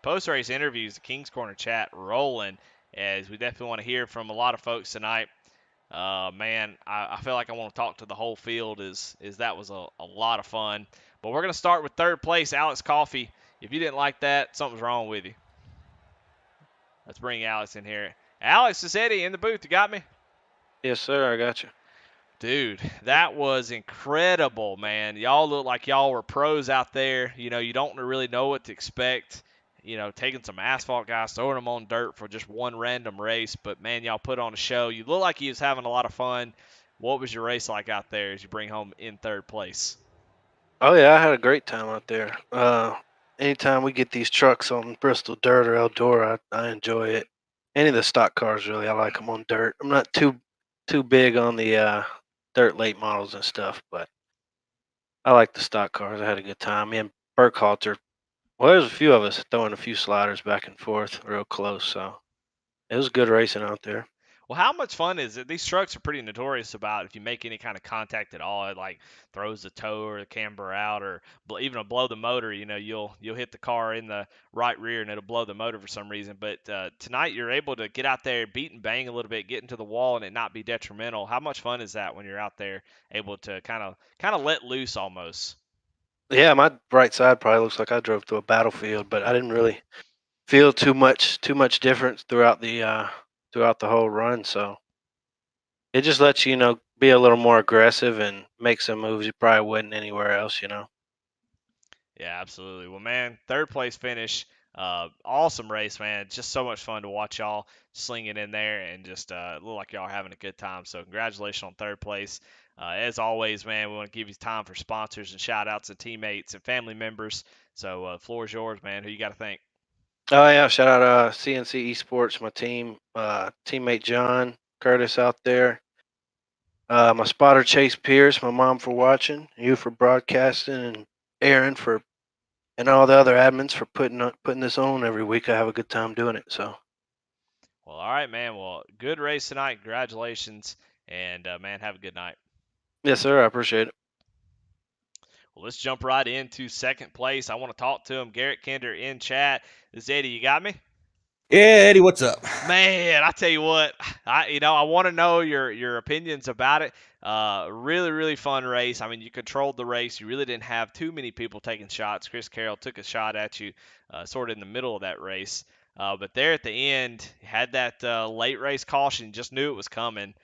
post-race interviews, the King's Corner chat rolling, as we definitely want to hear from a lot of folks tonight. Man, I feel like I want to talk to the whole field as that was a lot of fun. But we're going to start with third place, Alex Coffey. If you didn't like that, something's wrong with you. Let's bring Alex in here. Alex, it's Eddie in the booth. You got me? Yes, sir. I got you. Dude, that was incredible, man. Y'all look like y'all were pros out there. You know, you don't really know what to expect. You know, taking some asphalt guys, throwing them on dirt for just one random race. But, man, y'all put on a show. You look like you was having a lot of fun. What was your race like out there as you bring home in third place? Oh yeah, I had a great time out there. Anytime we get these trucks on Bristol dirt or Eldora, I enjoy it. Any of the stock cars, really, I like them on dirt. I'm not too big on the dirt late models and stuff, but I like the stock cars. I had a good time. Me and Burkhalter, well, there's a few of us throwing a few sliders back and forth, real close. So it was good racing out there. Well, how much fun is it? These trucks are pretty notorious about if you make any kind of contact at all, it like throws the toe or the camber out, or even a blow the motor. You know, you'll hit the car in the right rear and it'll blow the motor for some reason. But tonight you're able to get out there, beat and bang a little bit, get into the wall, and it not be detrimental. How much fun is that when you're out there able to kind of let loose almost? Yeah, my right side probably looks like I drove through a battlefield, but I didn't really feel too much difference throughout the whole run. So it just lets you know be a little more aggressive and make some moves you probably wouldn't anywhere else. Yeah, absolutely. Well, man, third place finish. Awesome race, man. Just so much fun to watch y'all slinging in there and just look like y'all are having a good time. So, congratulations on third place. As always, man, we want to give you time for sponsors and shout outs and teammates and family members. So, floor is yours, man. Who you got to thank? Oh yeah, shout out CNC Esports, my team, teammate John Curtis out there. My spotter Chase Pierce, my mom for watching, you for broadcasting, and Aaron for and all the other admins for putting this on every week. I have a good time doing it. So Well, all right, man. Well, good race tonight. Congratulations. And, man, have a good night. yes, sir, I appreciate it. Well, let's jump right into second place. I want to talk to him. Garrett Kinder in chat. This is Eddie. You got me? Yeah, Eddie, what's up? Man, I tell you what, I want to know your opinions about it. Really, really fun race. I mean, you controlled the race. You really didn't have too many people taking shots. Chris Carroll took a shot at you, sort of in the middle of that race. But there at the end, had that late race caution. Just knew it was coming.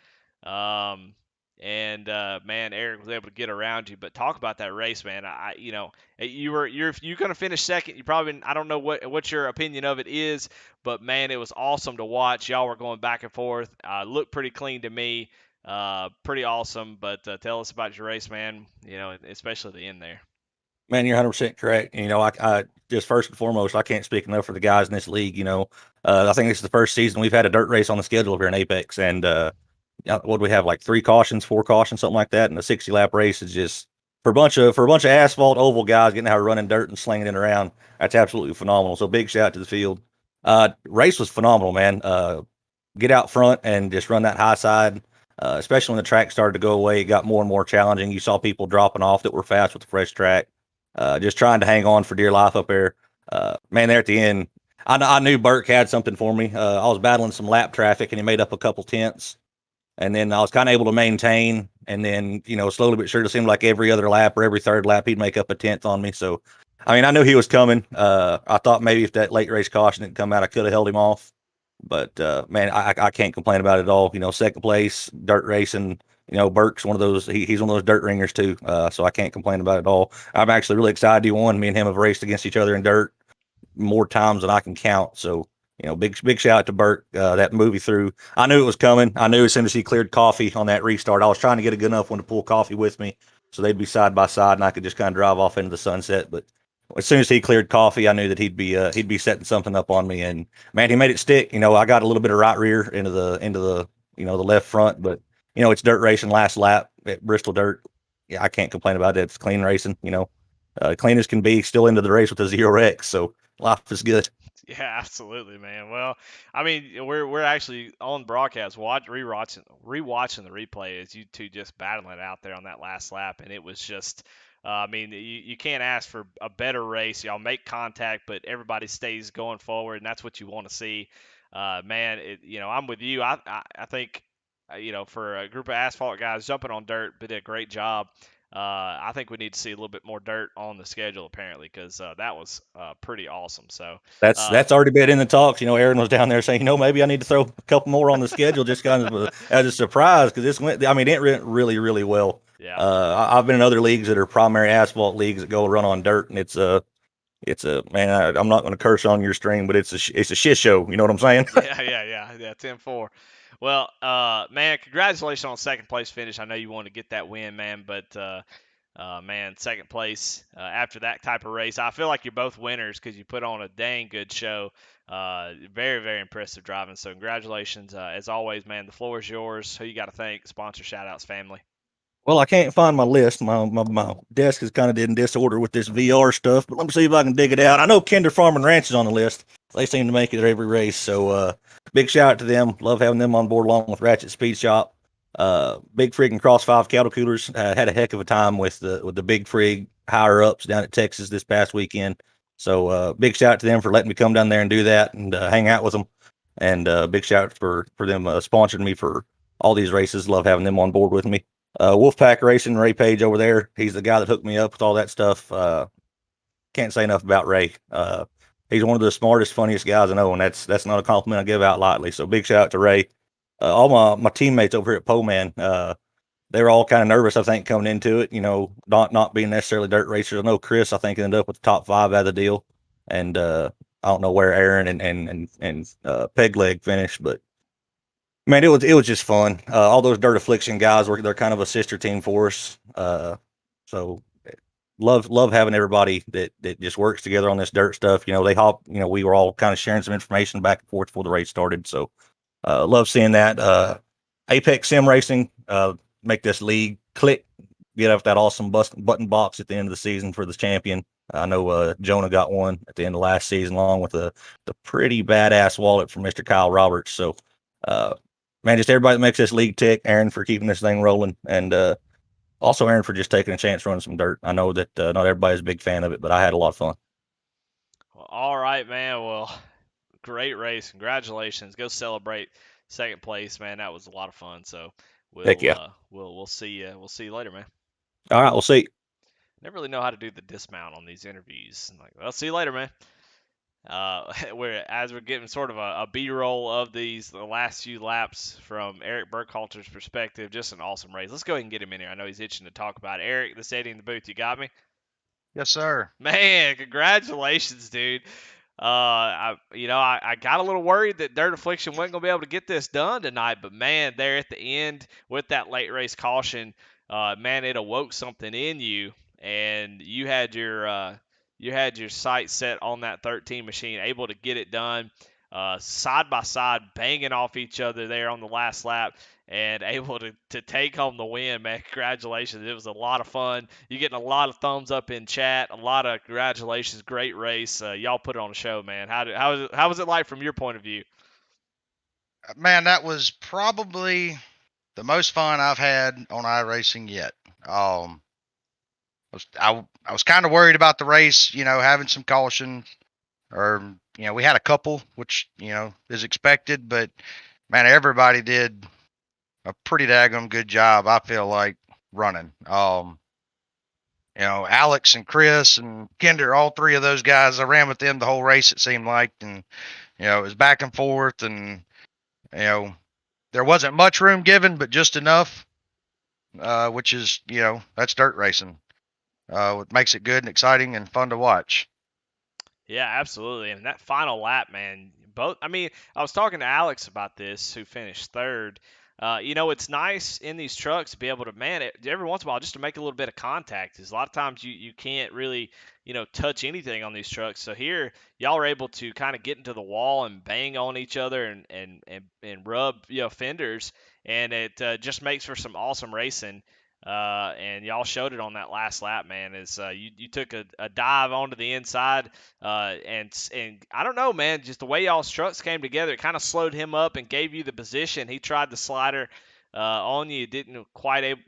Um, and man, Eric was able to get around you. But talk about that race, man. You're gonna finish second. You probably, I don't know what your opinion of it is, but man, it was awesome to watch. Y'all were going back and forth. Looked pretty clean to me. Pretty awesome. But tell us about your race, man. You know, especially the end there. Man, you're 100% correct. I just first and foremost, I can't speak enough for the guys in this league. I think this is the first season we've had a dirt race on the schedule here in Apex, and what do we have, like 3 cautions, 4 cautions, something like that, and a 60-lap race is just for a bunch of asphalt oval guys getting how to run in dirt and slinging it around. That's absolutely phenomenal. So big shout out to the field. Race was phenomenal, man. Get out front and just run that high side. Especially when the track started to go away, it got more and more challenging. You saw people dropping off that were fast with the fresh track. Just trying to hang on for dear life up there. Man, there at the end, I knew Burke had something for me. I was battling some lap traffic, and he made up a couple tenths. And then I was kind of able to maintain. And then, slowly but surely, it seemed like every other lap or every third lap, he'd make up a tenth on me. So, I mean, I knew he was coming. I thought maybe if that late race caution didn't come out, I could have held him off. But, man, I can't complain about it at all. Second place, dirt racing. Burke's one of those. He's one of those dirt ringers too. So I can't complain about it at all. I'm actually really excited he won. Me and him have raced against each other in dirt more times than I can count. So big shout out to Burke. That movie through. I knew it was coming. I knew as soon as he cleared coffee on that restart, I was trying to get a good enough one to pull coffee with me, so they'd be side by side, and I could just kind of drive off into the sunset. But as soon as he cleared coffee, I knew that he'd be setting something up on me. And man, he made it stick. I got a little bit of right rear into the the left front, but it's dirt racing last lap at Bristol dirt. Yeah, I can't complain about it. It's clean racing. Clean as can be. Still into the race with a 0x, so life is good. Yeah, absolutely, man. Well, I mean, we're actually on broadcast, rewatching the replay as you two just battling it out there on that last lap, and it was just, I mean, you can't ask for a better race. Y'all make contact, but everybody stays going forward, and that's what you want to see. Man, I'm with you. I think, for a group of asphalt guys jumping on dirt, they did a great job. I think we need to see a little bit more dirt on the schedule, apparently, because that was pretty awesome. So that's already been in the talks. Aaron was down there saying, maybe I need to throw a couple more on the schedule, just kind of as a surprise, because this went. I mean, it went really, really well. Yeah. I've been in other leagues that are primary asphalt leagues that go run on dirt, and it's it's a man. I'm not going to curse on your stream, but it's a shit show. You know what I'm saying? Yeah. 10-4. Well, man, congratulations on second place finish. I know you wanted to get that win, man, but man, second place after that type of race. I feel like you're both winners because you put on a dang good show. Very, very impressive driving. So congratulations. As always, man, the floor is yours. Who you got to thank? Sponsor shout-outs, family. Well, I can't find my list. My desk is kind of in disorder with this VR stuff, but let me see if I can dig it out. I know Kinder Farm and Ranch is on the list. They seem to make it every race. So big shout out to them. Love having them on board along with Ratchet Speed Shop. Big Frig and Cross 5 cattle coolers. Had a heck of a time with the Big Frig higher ups down at Texas this past weekend. So big shout out to them for letting me come down there and do that and hang out with them. And big shout out for them sponsoring me for all these races. Love having them on board with me. Wolfpack Racing, Ray Page over there. He's the guy that hooked me up with all that stuff. Can't say enough about Ray. He's one of the smartest, funniest guys I know, and that's not a compliment I give out lightly. So big shout out to Ray. All my teammates over here at Poleman, they were all kind of nervous, I think, coming into it. You know, not being necessarily dirt racers. I know Chris, I think, ended up with the top 5 out of the deal, and I don't know where Aaron and Peg Leg finished, but man, it was just fun. All those Dirt Affliction guys they're kind of a sister team for us. So love having everybody that just works together on this dirt stuff. You know, we were all kind of sharing some information back and forth before the race started. So love seeing that. Apex Sim Racing, make this league click, get out that awesome button box at the end of the season for the champion. I know Jonah got one at the end of last season, along with the pretty badass wallet from Mr. Kyle Roberts. So man, just everybody that makes this league tick. Aaron for keeping this thing rolling, and also Aaron for just taking a chance running some dirt. I know that not everybody's a big fan of it, but I had a lot of fun. Well, all right, man. Well, great race. Congratulations. Go celebrate second place, man. That was a lot of fun. So Heck yeah. we'll see you. We'll see you later, man. All right, we'll see. Never really know how to do the dismount on these interviews. I'm like, well, see you later, man. As we're getting sort of a B-roll of the last few laps from Eric Burkhalter's perspective, just an awesome race. Let's go ahead and get him in here. I know he's itching to talk about it. Eric, the Sadie in the booth, you got me? Yes, sir. Man, congratulations, dude. I got a little worried that Dirt Affliction wasn't going to be able to get this done tonight, but man, there at the end with that late race caution, man, it awoke something in you, and you had your sight set on that 13 machine, able to get it done, side by side, banging off each other there on the last lap, and able to take home the win, man. Congratulations. It was a lot of fun. You're getting a lot of thumbs up in chat. A lot of congratulations. Great race. Y'all put it on a show, man. How was it like from your point of view? Man, that was probably the most fun I've had on iRacing yet. I was kind of worried about the race, having some caution, or we had a couple, which is expected, but man, everybody did a pretty daggum good job, I feel like, running. Alex and Chris and Kinder, all 3 of those guys, I ran with them the whole race, it seemed like, and it was back and forth, and there wasn't much room given, but just enough, which is that's dirt racing. What makes it good and exciting and fun to watch. Yeah, absolutely. And that final lap, man, I was talking to Alex about this, who finished third. It's nice in these trucks to be able to, man, every once in a while, just to make a little bit of contact. Because a lot of times you can't really, touch anything on these trucks. So here, y'all are able to kind of get into the wall and bang on each other and rub, fenders. And it just makes for some awesome racing. And y'all showed it on that last lap, man. You took a dive onto the inside, and I don't know, man, just the way y'all's trucks came together, it kind of slowed him up and gave you the position. He tried the slider on you,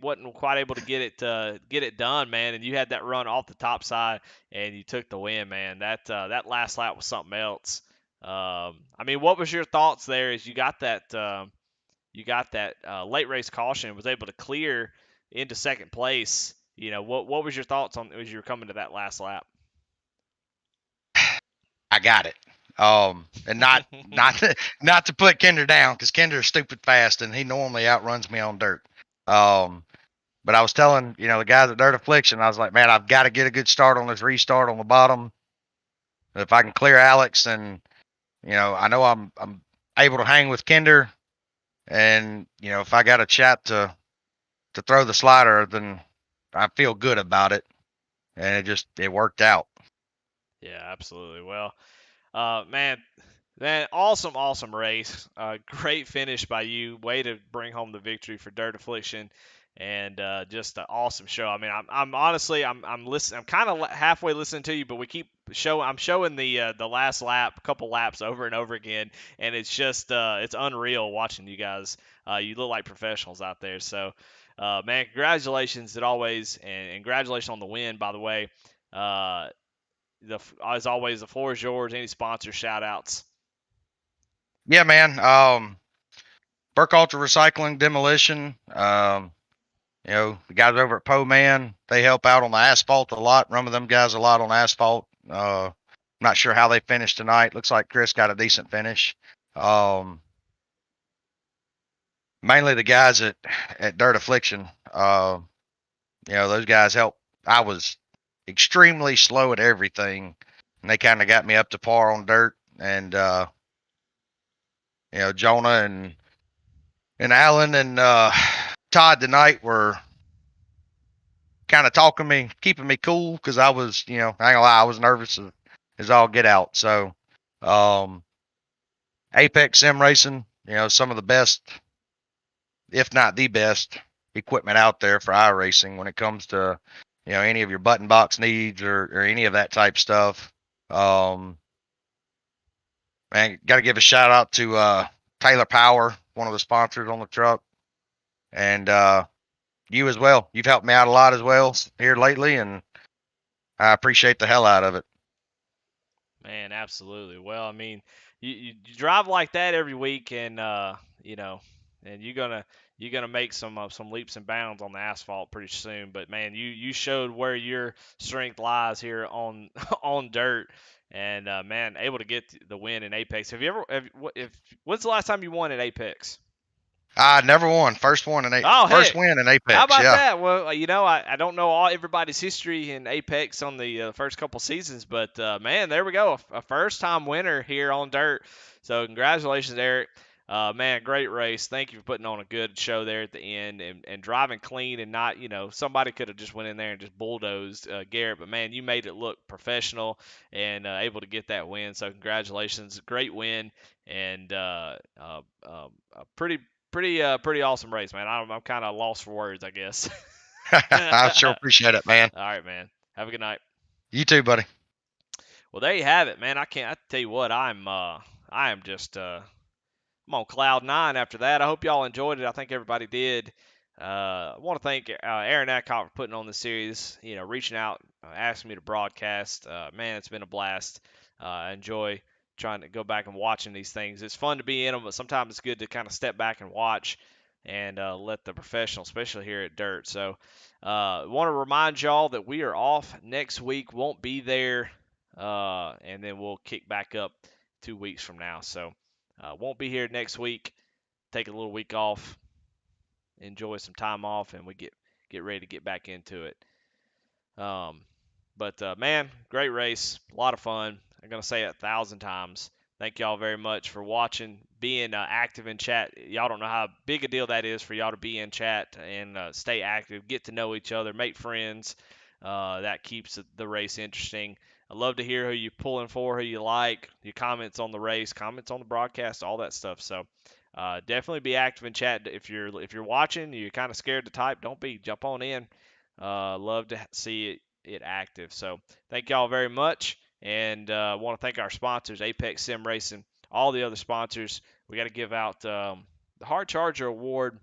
wasn't quite able to get it done, man. And you had that run off the top side, and you took the win, man. That last lap was something else. What was your thoughts there as you got that? Late race caution and was able to clear into second place. What was your thoughts on as you were coming to that last lap? I got it. And not to put Kinder down, because Kinder's stupid fast and he normally outruns me on dirt. But I was telling the guys at Dirt Affliction, I was like, man, I've got to get a good start on this restart on the bottom. If I can clear Alex, then I know I'm able to hang with Kinder, and if I got a chat to throw the slider, then I feel good about it, and it worked out. Yeah, absolutely. Well, man, awesome race. Great finish by you. Way to bring home the victory for Dirt Affliction, and just an awesome show. I mean, I'm honestly, I'm listening. I'm kind of halfway listening to you, but we keep I'm showing the last lap, couple laps over and over again, and it's just it's unreal watching you guys. You look like professionals out there. So, man, congratulations as always, and congratulations on the win, by the way. Uh, as always, the floor is yours. Any sponsor shout outs? Yeah, man. Burke Ultra Recycling Demolition. The guys over at Po Man, they help out on the asphalt a lot. Run with them guys a lot on asphalt. I'm not sure how they finished tonight. Looks like Chris got a decent finish. Mainly the guys at Dirt Affliction. Those guys help. I was extremely slow at everything, and they kind of got me up to par on dirt. And Jonah and Alan and Todd tonight were kind of talking me, keeping me cool, because I was, I ain't gonna lie, I was nervous as all get out. So, Apex Sim Racing, some of the best, if not the best, equipment out there for iRacing when it comes to, any of your button box needs or any of that type stuff. Man, got to give a shout out to Taylor Power, one of the sponsors on the truck, and you as well. You've helped me out a lot as well here lately, and I appreciate the hell out of it. Man, absolutely. Well, I mean, you drive like that every week, and and you're gonna make some leaps and bounds on the asphalt pretty soon. But man, you showed where your strength lies here on on dirt, and man, able to get the win in Apex. Have you ever? When's the last time you won at Apex? I never won. First Oh, first heck. win in How Apex. about Yeah. that? Well, I don't know everybody's history in Apex on the first couple seasons, but man, there we go, a first-time winner here on dirt. So congratulations, Eric. Man, great race. Thank you for putting on a good show there at the end and driving clean and not, somebody could have just went in there and just bulldozed Garrett, but man, you made it look professional and able to get that win. So congratulations, great win and a pretty awesome race, man. I'm kind of lost for words, I guess. I sure appreciate it, man. All right, man. Have a good night. You too, buddy. Well, there you have it, man. I tell you what, I am just I'm on cloud nine after that. I hope y'all enjoyed it. I think everybody did. I want to thank Aaron Adcock for putting on the series. Reaching out, asking me to broadcast. Man, it's been a blast. I enjoy trying to go back and watching these things. It's fun to be in them, but sometimes it's good to kind of step back and watch and let the professionals, especially here at Dirt. So, want to remind y'all that we are off next week. Won't be there, and then we'll kick back up 2 weeks from now. So. Won't be here next week. Take a little week off, enjoy some time off, and we get ready to get back into it. But man, great race, a lot of fun. I'm gonna say it 1,000 times. Thank y'all very much for watching, being active in chat. Y'all don't know how big a deal that is for y'all to be in chat and stay active, get to know each other, make friends. That keeps the race interesting. I love to hear who you're pulling for, who you like, your comments on the race, comments on the broadcast, all that stuff. So definitely be active in chat. If you're watching, you're kind of scared to type, don't be. Jump on in. Love to see it active. So thank y'all very much, and I want to thank our sponsors, Apex Sim Racing, all the other sponsors. We got to give out the Hard Charger Award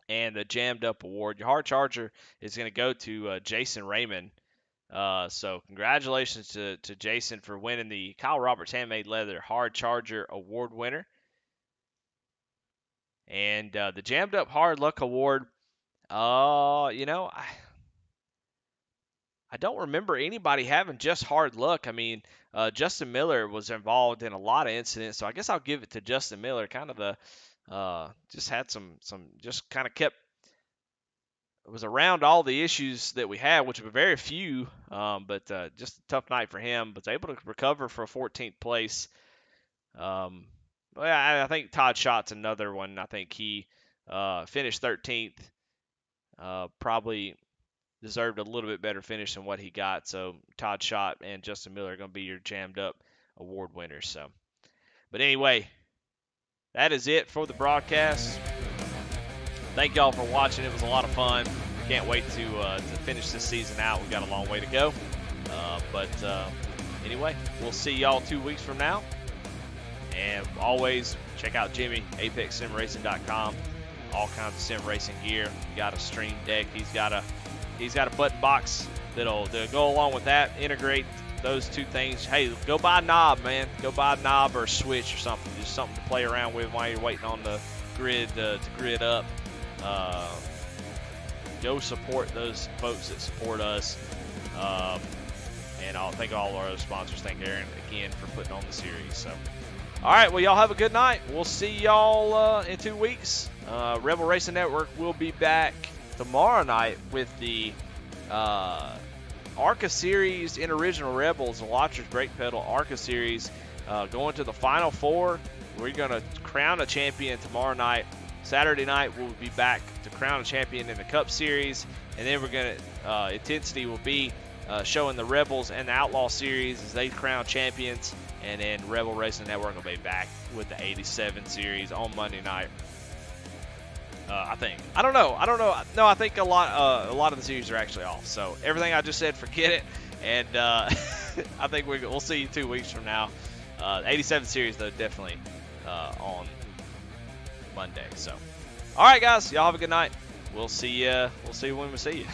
and the Jammed Up Award. Your Hard Charger is going to go to Jason Raymond. So congratulations to Jason for winning the Kyle Roberts Handmade Leather Hard Charger Award winner. And the Jammed Up Hard Luck Award, I don't remember anybody having just hard luck. I mean, Justin Miller was involved in a lot of incidents, so I guess I'll give it to Justin Miller. Kind of just had some just kind of kept was around all the issues that we had, which were very few, but just a tough night for him. But was able to recover for a 14th place. Well, I think Todd Schott's another one. I think he finished 13th. Probably deserved a little bit better finish than what he got. So Todd Schott and Justin Miller are going to be your jammed up award winners. So, but anyway, that is it for the broadcast. Thank y'all for watching. It was a lot of fun. Can't wait to finish this season out. We've got a long way to go. But anyway, we'll see y'all 2 weeks from now. And always check out Jimmy, ApexSimRacing.com. All kinds of sim racing gear. You got a stream deck. He's got a button box that'll go along with that. Integrate those two things. Hey, go buy a knob, man. Go buy a knob or a switch or something. Just something to play around with while you're waiting on the grid to grid up. Go support those folks that support us. And I'll thank all our other sponsors. Thank Aaron again for putting on the series. So, all right, well, y'all have a good night. We'll see y'all in 2 weeks. Rebel Racing Network will be back tomorrow night with the ARCA Series in Original Rebels, the Watchers Brake Pedal ARCA Series, going to the Final Four. We're going to crown a champion tomorrow night. Saturday night, we'll be back to crown a champion in the Cup Series. And then we're going to, Intensity will be showing the Rebels and the Outlaw Series as they crown champions. And then Rebel Racing Network will be back with the 87 Series on Monday night. I think. I don't know. No, I think a lot of the series are actually off. So everything I just said, forget it. And I think we'll see you 2 weeks from now. 87 Series, though, definitely on Monday. So, all right, guys, y'all have a good night. We'll see you when we see you.